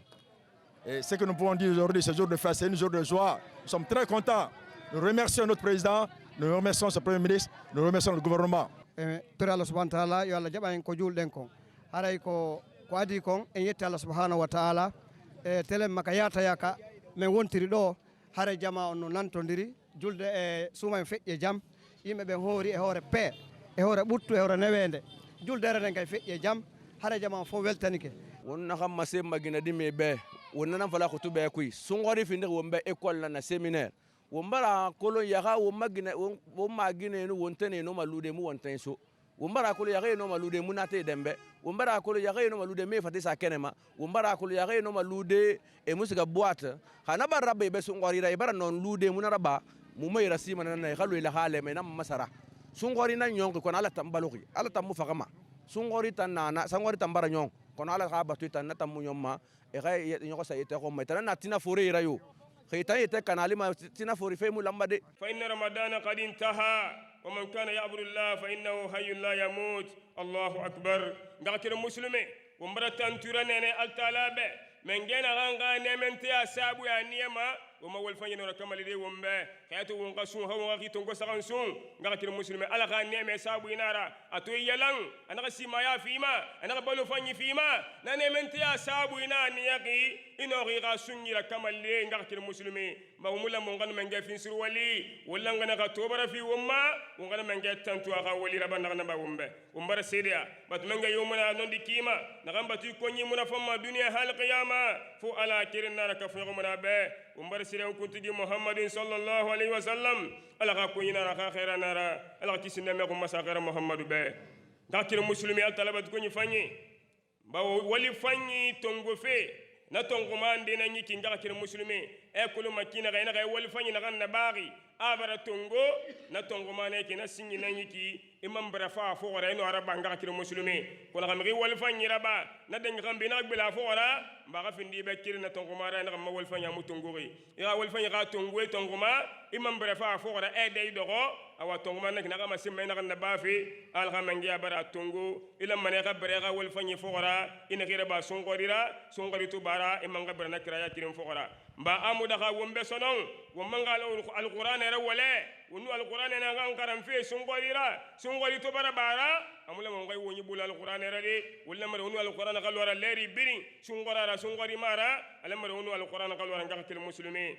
[SPEAKER 17] Et ce que nous pouvons dire aujourd'hui, ce jour de fête, c'est un jour de joie. Nous sommes très contents. Nous remercions notre président, nous remercions ce premier ministre, nous remercions le gouvernement.
[SPEAKER 18] Allah subhanahu wa ta'ala yo Allah jaba en ko julden ko haray ko adi kon en yetti Allah subhanahu wa ta'ala e tele maka yata yaka men wontiri do haray jama on no nantondiri julde e suma en feƴƴe jam yimɓe ɓen hoori e hoore pe e hoore ɓuttu e hoore newende julde reden kay feƴƴe jam haray jama fo weltanike
[SPEAKER 19] wonna kam mase magina dimi ɓe wonna nan fala ko tuɓe kuy sungori finde wonɓe école na séminaire wombara kolo yaga magine no wontene no malude mu wonten so wombara kolo yaga no malude mu nate dembe wombara kolo yaga no malude me fati sa kenema wombara kolo yaga no malude e musiga boîte hana barra be so ngori ra bara non lude mu naraba mu mayra sima nan nay xalu ila xale me nam masara sungori nan nyong ko ala tambaloki ala tamu fagama sungori tan nana sangori tambara nyong ko ala ga batu tan natam mu nyomma e ga nyoko sayete ko me tan natina fore ra yo خيتان يتكن علي ما تنافوري فيمو لما دي
[SPEAKER 1] فإن رمضان قد انتهى ومن كان يعبد الله فإنه حي لا يموت الله أكبر غاكر المسلمين ومرتان تورانين التالابة من جينا غانغا نمنتي أسابو يا نيما وما ولفاني نورا كمال دي ومبا خياتو ونقصون هو وغي تنقو سغنسون غاكر المسلمين ألا غا نيما أسابو ينارا أتوي يلان أنا غسي مايا فيما أنا غبالو فاني فيما نمنتي أسابو ينا نيغي إنو غي غاسون يلا كمال دي غاكر المسلمين ما ومولا مونغان من جاي فين سروالي ولا غانا غتوبرا في وما وغانا من جاي تنتو أغا ولي ربا نغانا با ومبا ومبارا سيديا بات من جاي يومنا نوندي كيما نغان باتو كوني منا فما دنيا حال قيامة فو على كيرنا ركفنا غمنا با ومبارا سيديا وكنتي محمد صلى الله عليه وسلم ألا كونينا رخا خيرا نارا ألا كيسنا ميكم مسا خير محمد با غاكر المسلمين الطلبة كوني فاني با ولي فاني تونغو في na tongomande na nyiki ngaka kile muslimi e kulu makina ga ina ga wal fanyi na ganna bagi abara tongo na tongomane ke na singi na nyiki imam brafa fo gara ino araba ngaka kile muslimi ko na mi wal fanyi raba na den gambe na gbela fo gara mbaga findi be kire na tongomara na ma wal fanyi amu tongori ya wal fanyi ga tongo e tongoma imam brafa fo gara e dey dogo awa tongoma na ga ma simma na ganna bafi al gamangi abara tongo ila mane ga brega wal fanyi fo gara ina gira ba songorira songoritu imanga berna kiraya kirim fogora mba amuda ka wombe sonon womanga alquran era wala wonu alquran na ngan karam fe sungori to bara amula mo ngai woni bula alquran era de wala mara wonu alquran ka lora leri biri sungori mara ala mara wonu alquran ka lora ngakil muslimi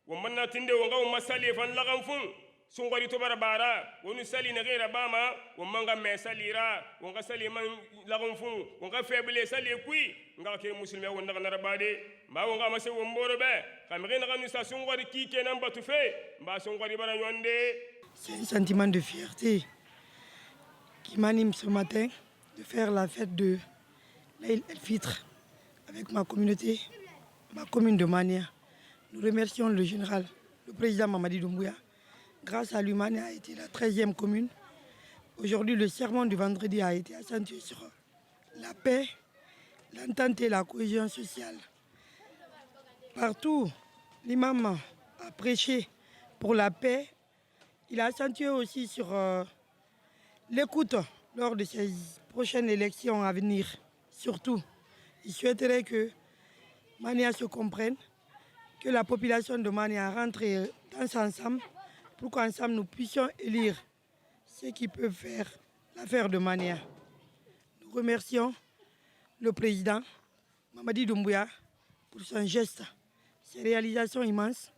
[SPEAKER 1] womanna tinde wonga masali fan lagam fun sungori to bara wonu sali na gira bama womanga me salira wonga sali man lagam fun wonga feble sali kui ngakil muslimi wonda na rabade ma wonga mase womboro be kamri na kanu sa sungori ki kenan batu fe mba sungori bara yonde.
[SPEAKER 3] C'est un sentiment de fierté qui m'anime ce matin de faire la fête de l'Aïd el-Fitr avec ma communauté, ma commune de Mania. Nous remercions le général, le président Mamadi Doumbouya. Grâce à lui, Mania a été la 13e commune. Aujourd'hui, le sermon du vendredi a été accentué sur la paix, l'entente et la cohésion sociale. Partout, l'imam a prêché pour la paix. Il a accentué aussi sur l'écoute lors de ces prochaines élections à venir. Surtout, il souhaiterait que Mania se comprenne, que la population de Mania rentre dans ensemble pour qu'ensemble nous puissions élire ceux qui peuvent faire l'affaire de Mania. Nous remercions le président Mamadi Doumbouya pour son geste, ses réalisations immenses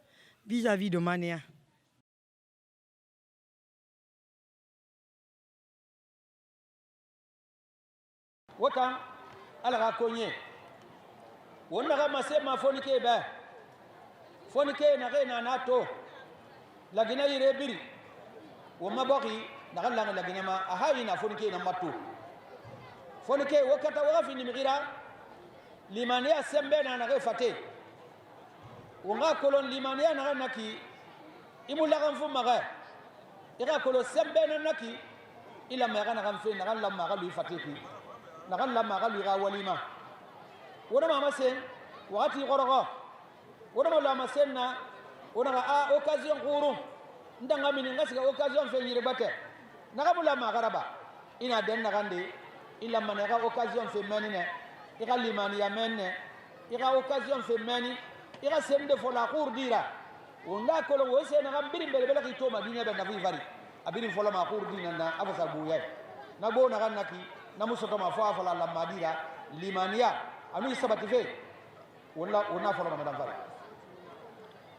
[SPEAKER 3] vis-à-vis de Mania.
[SPEAKER 8] Wotan alaga konye wonna ga masema fonike ba fonike na ga na nato lagina yire biri woma boki na ga lagina ma ahayi na fonike na matu fonike wakata wa fi nimira limania sembe na ga fate wonga kolon limania na naki imulaga mfu maga ira kolon sembe na naki ila ma ga na ga fe na ga lamma ga lui fate ki nagan lamma ga liga walima wona mama sen wakati gorogo wona mala masenna wona ga a occasion guru ndanga mini ngasiga occasion fe yire bate naga mula ma garaba ina den nagande illa man ga occasion fe menine iga limani ya menne iga occasion fe meni iga semde fo la cour dira wonda ko lo wose na gambiri bele bele ki to madina be na fi vari abiri fo la ma cour dina na abasa buye na bo na ganaki na musoto mafafa la madira limania anu sabati fe wona folo na madam fara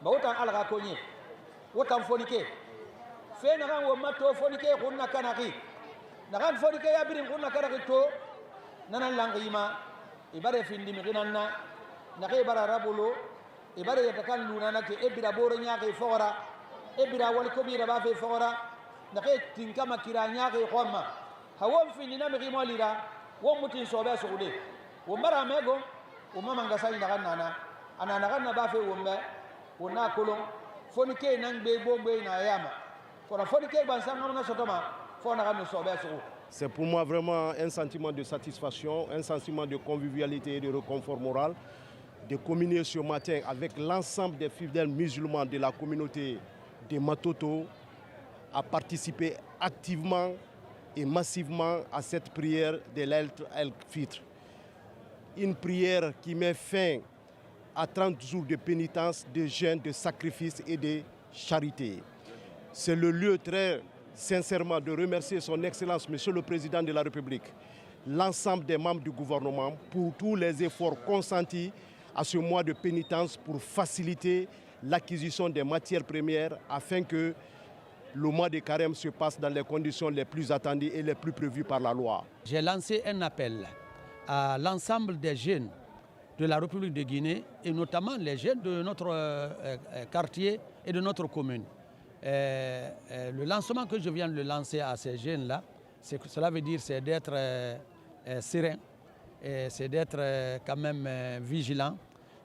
[SPEAKER 8] ba wotan alaga konye wotan fonike fe na kan wo mato fonike kunna kanaki na kan fonike ya birin kunna kanaki to nanan langima ibare findi mi ginanna na ke bara rabulo ibare yatakan luna na ke ebira boro nya ke fora ebira wal kobira ba fe fora na ke tinkama kiranya ke khoma hawon fini na migi molira won mutin sobe suude wo mara mego wo mama ngasali na ganna ana ganna ba fe wombe wona kolon fonike nan be bombe na yama fona fonike ban sanga na sotoma fona ganna sobe suude.
[SPEAKER 15] C'est pour moi vraiment un sentiment de satisfaction, un sentiment de convivialité et de réconfort moral de communier ce matin avec l'ensemble des fidèles musulmans de la communauté de Matoto à participer activement et massivement à cette prière de l'Eid el-Fitr. Une prière qui met fin à 30 jours de pénitence, de jeûne, de sacrifice et de charité. C'est le lieu très sincèrement de remercier son Excellence, Monsieur le Président de la République, l'ensemble des membres du gouvernement pour tous les efforts consentis à ce mois de pénitence pour faciliter l'acquisition des matières premières afin que le mois de carême se passe dans les conditions les plus attendues et les plus prévues par la loi.
[SPEAKER 8] J'ai lancé un appel à l'ensemble des jeunes de la République de Guinée et notamment les jeunes de notre quartier et de notre commune. Le lancement que je viens de lancer à ces jeunes-là, cela veut dire c'est d'être serein, c'est d'être quand même vigilant,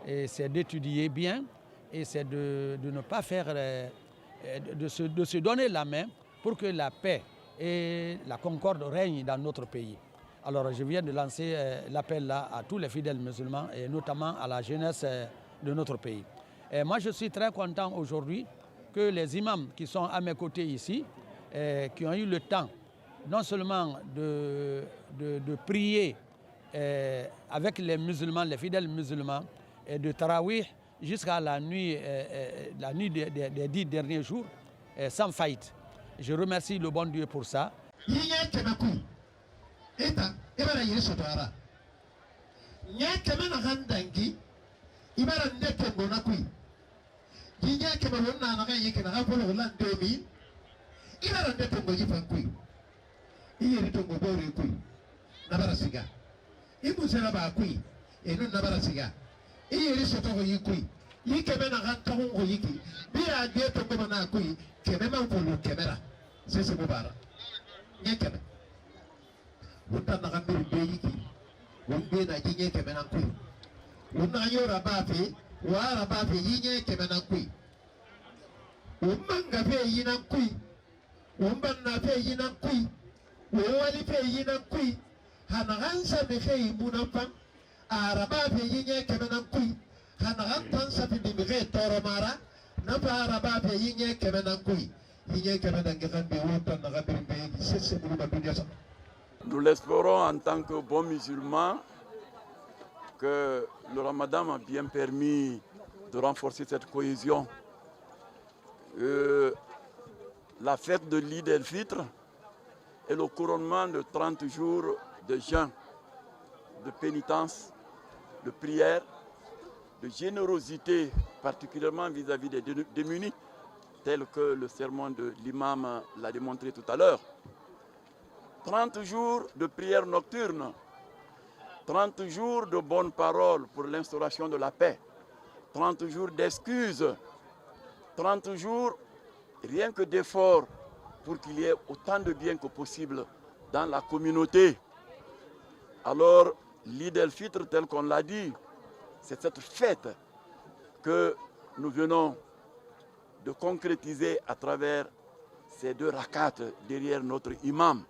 [SPEAKER 8] et c'est d'étudier bien et c'est de ne pas faire, de se donner la main pour que la paix et la concorde règnent dans notre pays. Alors je viens de lancer l'appel là à tous les fidèles musulmans et notamment à la jeunesse de notre pays. Et moi je suis très content aujourd'hui que les imams qui sont à mes côtés ici, qui ont eu le temps non seulement de prier avec les musulmans, les fidèles musulmans, et de tarawih jusqu'à la nuit des 10 derniers jours, sans faillite. Je remercie le bon Dieu pour ça.
[SPEAKER 21] Eta ibara yiri sotara nya keme na handangi ibara ndete ngona kui jinya keme wonna na kan yike na hapolo lan demi ibara ndete ngoji fan kui iyeri to ngobore kui na bara siga ibu sera ba kui enu na bara siga iyeri soto go yikui yikeme na hanta go yiki bi a de to ngoma na kui keme ma ko lo kemera sese mubara nya keme wunta na kambiri beyiki wumbe na jinye kemena kui wunna yora bafe wara bafe yinye kemena kui wumanga fe yina kui wumban na fe yina kui wali fe yina kui hana hansa me fe yimuna pan araba fe yinye kemena kui hana hantan sa fi dimire toro mara na fa araba fe yinye kemena kui yinye kemena ngekambe wunta na kambiri beyiki sese buluba dunia sa.
[SPEAKER 22] Nous l'espérons en tant que bons musulmans que le Ramadan m'a bien permis de renforcer cette cohésion. La fête de l'Eid el-Fitr est le couronnement de 30 jours de jeûne, de pénitence, de prière, de générosité, particulièrement vis-à-vis des démunis, tel que le sermon de l'imam l'a démontré tout à l'heure. 30 jours de prière nocturne, 30 jours de bonnes paroles pour l'instauration de la paix, 30 jours d'excuses, 30 jours rien que d'efforts pour qu'il y ait autant de bien que possible dans la communauté. Alors, l'Eid el-Fitr, tel qu'on l'a dit, c'est cette fête que nous venons de concrétiser à travers ces 2 rakats derrière notre imam.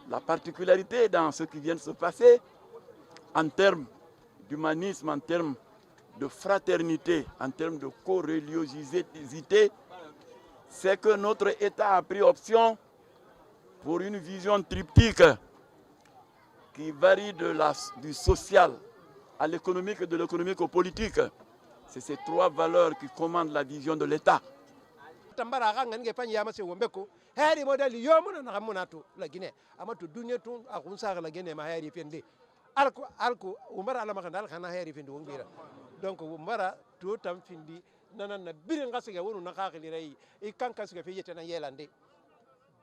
[SPEAKER 22] La particularité dans ce qui vient de se passer, en termes d'humanisme, en termes de fraternité, en termes de co-religiosité, c'est que notre État a pris option pour une vision triptyque qui varie du social à l'économique et de l'économique au politique. C'est ces 3 valeurs qui commandent la vision de l'État.
[SPEAKER 5] heri modali yomuna na kamuna to la Guinée amatu dunya tun akunsa la Guinée ma heri fendi alko umara ala makanda kana heri fendi wongira donc umara to tam fendi nanan na birin gasige wonu na khakili ray e kankan siga fe yete na yelande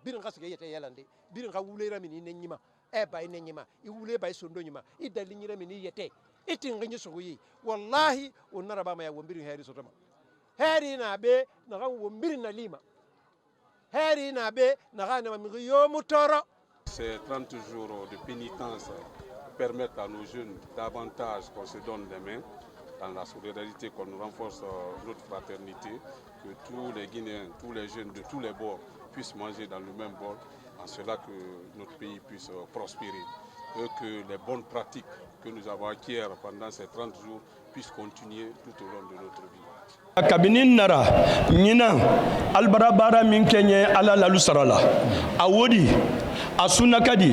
[SPEAKER 5] birin gasige yete yelande birin ga wulera mini nenyima e bay nenyima i wule bay sondo nyima i dali nyira mini yete itin ganyi sogoyi wallahi onara ba ma ya wombirin heri sotama heri na be na ga wombirin na lima.
[SPEAKER 23] Ces 30 jours de pénitence permettent à nos jeunes davantage qu'on se donne les mains dans la solidarité, qu'on renforce notre fraternité, que tous les Guinéens, tous les jeunes de tous les bords puissent manger dans le même bol, en cela que notre pays puisse prospérer. et que les bonnes pratiques que nous avons acquises pendant ces 30 jours puissent continuer tout au long de notre vie.
[SPEAKER 2] Kabini nara nyina albara bara min kenye ala lalu sarala awodi asunakadi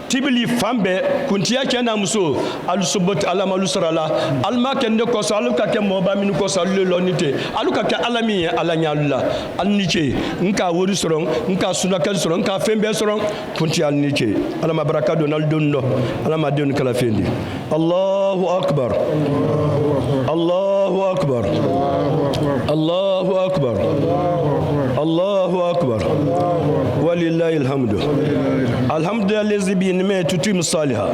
[SPEAKER 2] tibili fambe kuntiya kena muso alusubot ala malu sarala alma kende ko so aluka ke moba min ko so le lonite aluka ke alami ala nyalula alniche nka wori soron nka sunakadi soron nka fembe soron kuntiya alniche ala ma baraka donal donno ala ma don kala fendi Allahu akbar Allahu akbar Allahu akbar Allahu akbar walillahi alhamdu alhamdulillahi bi nime tutu salihah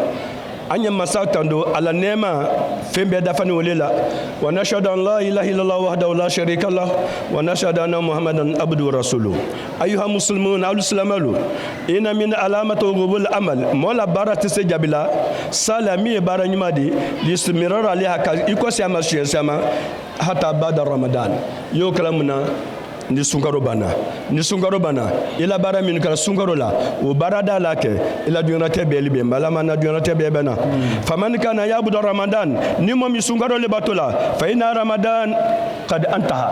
[SPEAKER 2] anya masatando ala nema fembe dafani walela wa nashhadu an la ilaha illallah wahdahu la sharika lah wa nashhadu anna muhammadan abduhu wa rasuluhu ayuha muslimun al-islamalu ina min alamati qubul amal mola barati se jabila salami baranyumadi lismirar aliha iko sama shiyama hata bada ramadan yo kalamuna ni sunkaro bana ila bara min kala sunkaro la o barada la ke ila dunyana tebe libe malama na dunyana tebe bana faman kana yabudu ramadan ni mo mi sunkaro le batola fa ina ramadan qad antaha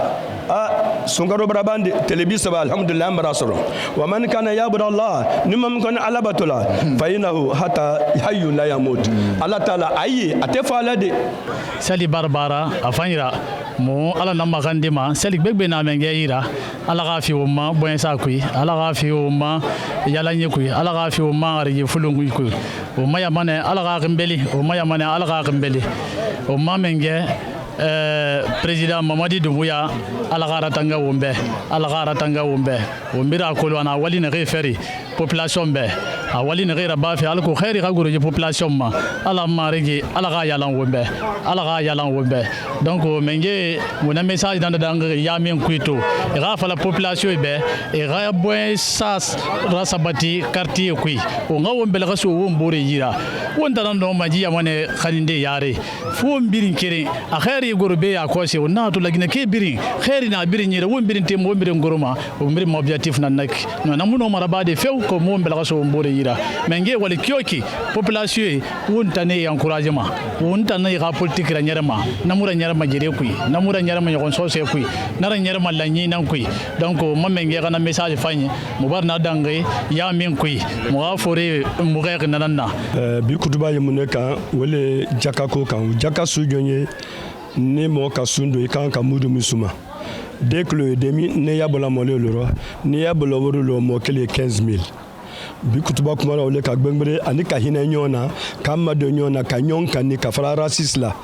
[SPEAKER 2] sunkaro barabande telebisa ba alhamdulillah barasoro wa man kana yabudu allah ni mo kana ala batola fa inahu hatta hayyu la yamut allah taala ayi atefala de
[SPEAKER 4] sali barbara afanyira mo ala na magandima sali begbe na mengeyira ala ga fi umma boyen sa kuy ala ga fi umma yala nyi kuy ala ga fi umma ari fulungu kuy umma ya mane ala ga gambeli umma ya mane ala ga gambeli umma menge président Mamadi Doumbouya ala ga ratanga wumbe umbira ko wana wali na referi population be awali na gira ba fi alko khairi ga guru population ma ala marigi ala ga yalan wumbe donc menge mon message dans danga ya min kuito ga fa la population be e ga boy sas rasabati quartier kui o nga wumbe la so wumbore yira wonda nan no maji ya mane khalinde yare fu mbirin kire a khairi guru be ya ko se wonna to lagina ke birin khairi na birin yira wumbirin tem wumbirin guruma wumbirin mo objectif nan nak no namuno marabade few ko mo mbela so wumbore yira menge wali kyoki population wonta ne encouragement wonta ne ga politique ra nyarama namura nyarama jere kuy namura nyarama yon sose kuy nara nyarama lanyi nan kuy donc mo menge kana message fanyi mo barna dangay ya min kuy mo ga fore mo ga nanana
[SPEAKER 2] bi kutuba yemuneka wole jakako kan jakasu jonye ne mo kasundo ikan kamudu musuma dès que le demi ne yabola mole loro ne yabola woro lo mo kele 15000 bi kutuba kuma wole ka gbengbere ani ka hina nyona kama do nyona ka nyonka ni ka fara rasisla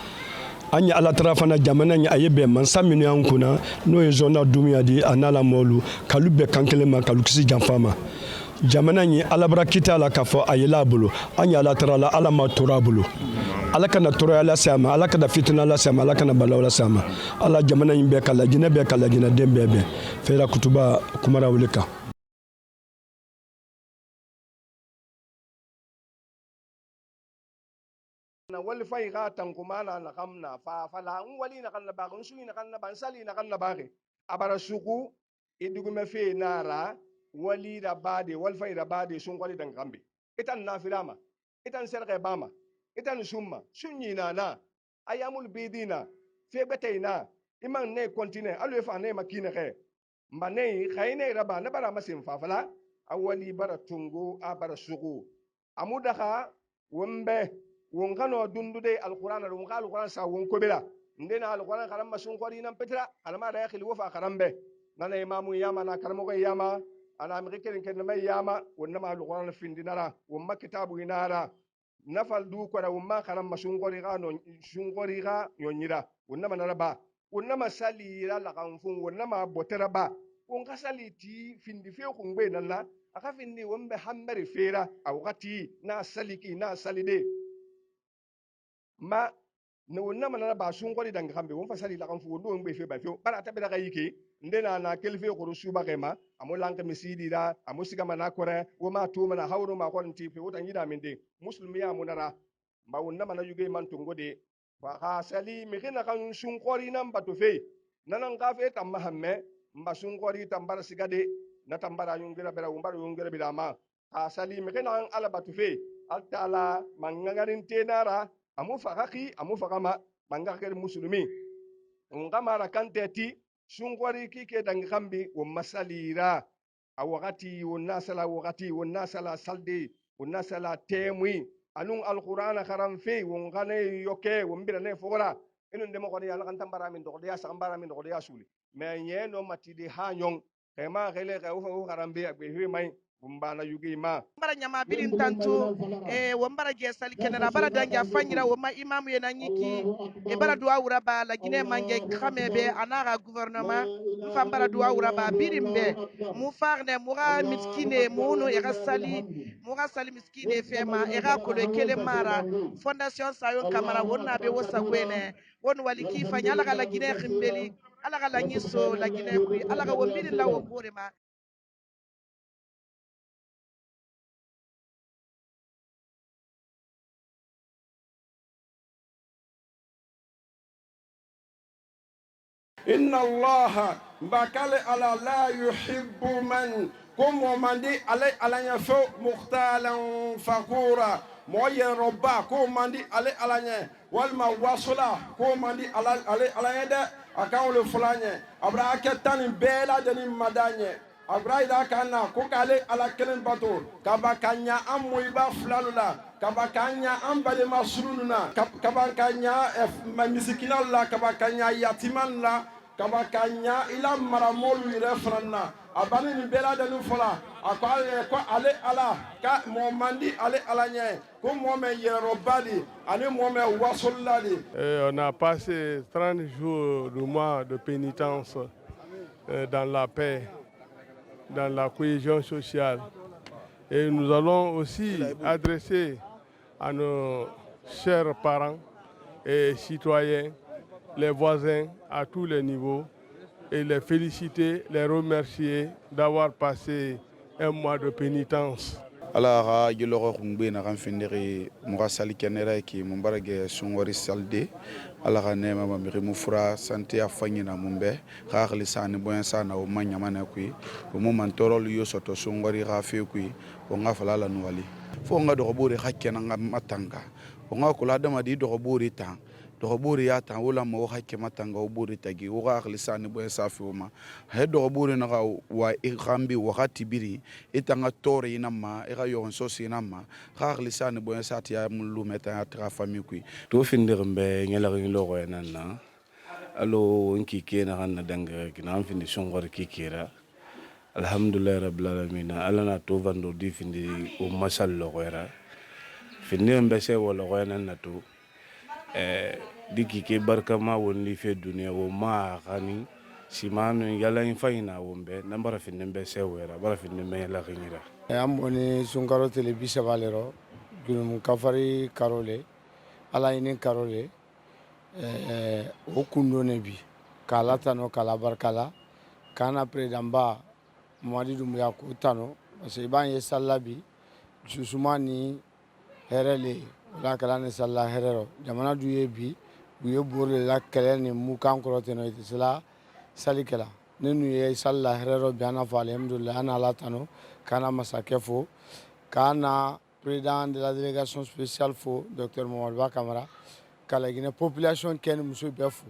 [SPEAKER 2] anya ala trafana jamana nya ayebe man saminu yankuna no yezona dumia di anala molu kalube kankele man kalukisi jamfama jamana ni alabra kita la kafo ayela bulu anya ala trala ala matura bulu ala kana tura ala sama ala kana fitna ala sama ala kana balawla sama ala jamana ni be kala jina dembebe fera kutuba kumara wulika
[SPEAKER 5] na wali fay ga tankumana na kamna fa fala wali na kan na ba suni na kan na ban sali na kan na ba abara suku idugume fe nara wali da bade wal fay da bade sun kwali dan kambe itan nafilama itan serge bama itan summa sunyi na ayamul bidina fe betaina iman ne continue alu fa ne makine khe mbane khayne raba na bara masim fa fala awali bara tungu abara suku amudaka wombe wonkano dundude alquran wonka alquran sa wonko bela ndena alquran karam masun qori nan petra alama da yakhli wofa karambe nana imamu yama na karamo ko yama ana amriken ken may yama wonnama alquran findinara womma kitabu inara nafal du ko da womma karam masun qori ga no sun qori ga nyonyira wonnama naraba wonnama sali la kanfun wonnama botera ba wonka sali ti findi fe ko ngbe nalla aka findi wombe hammere fera awati na saliki na salide ma ne wonna mana ba sun ko danga kambe won fasali la kan fu ndo ngbe fe ba fe bara ta be daga yike ndena na kelfe ko suba kema amolan ka misidi da amusika mana kore wo ma to mana hawro ma ko nti fe wotan yida min de muslimi ya munara ba wonna mana yuge man to ngode fa hasali mi khina kan sun qori nan ba to fe nanan ka fe tam mahamme mba sun qori tambara sigade na tambara yungira bera umbara yungira bidama hasali mi khina an ala ba to fe
[SPEAKER 6] altala mangagarin tenara amu fakaki amu fakama mangakar muslimi ngamara kanteti sungwari kike dangi kambi wa masalira a wakati wonna sala salde wonna sala temwi anun alqur'ana karamfe wongane yoke wombira ne fogora inun demo ko yalla kan tambara min do ya sambara min do ya suli me nyeno matidi hanyon kema gele ka ufa karambe be mai bumbana yugi ma
[SPEAKER 7] bara nyama birin tantu wombara gesali kenera bara danja fanyira woma imamu yena nyiki bara duwa uraba la gine mange khamebe anara gouvernement mfambara duwa uraba birimbe mu farne mura miskine munu mura sali miskine fema kolo kele mara fondation sayon kamara wonna be wosa gwene won waliki fanya la gine khimbeli ala la nyiso la gine kui ala wombiri la wombore ma
[SPEAKER 26] إن الله بكال على لا يحب من كم ومن دي على يفو مختالا فخورا موي ربا كم من دي على والما وصلا كم من دي على يد أكاول الفلاني أبرا كتان بيلا دني مداني أبرا إذا كان كوكالي على كلن باتو كاباكانيا أمويبا فلالولا kabakanya ambale masuluna kabakanya misikina la kabakanya yatiman la kabakanya ila maramolu refranna abani ni bela de fola akwa ko ale ala ka momandi ale alanye ko mome yerobadi ani mome wasoladi.
[SPEAKER 9] On a passé 30 jours de mois de pénitence dans la paix, dans la cohésion sociale. Et nous allons aussi adresser à nos chers parents et citoyens, les voisins à tous les niveaux, et les féliciter, les remercier d'avoir passé un mois de pénitence.
[SPEAKER 20] Alors, je leur ai na finiri murasali kenera ki mumbarage sungwari salde ala ne mama miri mufura santé afanyi na mumbe khali sani boyan sana o manya mana kui o mo mantorol yo soto sungwari rafi kui o ngafala la nuwali fo nga do bore hakkena nga matanga o nga kula dama di do bore tan do bore ya tan wala mo hakke matanga o bore tagi o khali sani boyan safi o ma he do bore na wa ikambi wakati biri itanga tore inama ega yon sosi inama khali sani boyan sati ya mulu meta atra famille kui
[SPEAKER 24] to findir mbe ngela ngilo ko enana alo nki kena hanna danga kina findi songor kikira alhamdulillah rabbil alamin alana to vando di findi o masallo ko era findi mbe se wala ko enana to diki ke barkama wonni fe dunia wo ma khani simanu yala infayna wombe nambara findi mbe se wera bara findi me la khinira
[SPEAKER 25] amoni sunkaro telebisa valero gulum kafari karole ala inin karole o kundone bi kala tano kala barkala kana predamba Mamadi Doumbouya ko tano parce que ban ye sallabi susumani herele la kala ne salla herero jamana duye bi buye borle la kala ne mukan koroteno itila salikela nenu ye salla herero biana fa alhamdulillah ana la tano kana masakefo kana président de la délégation spéciale fo docteur Mamadou Ba Camara kala gine population ken muso befu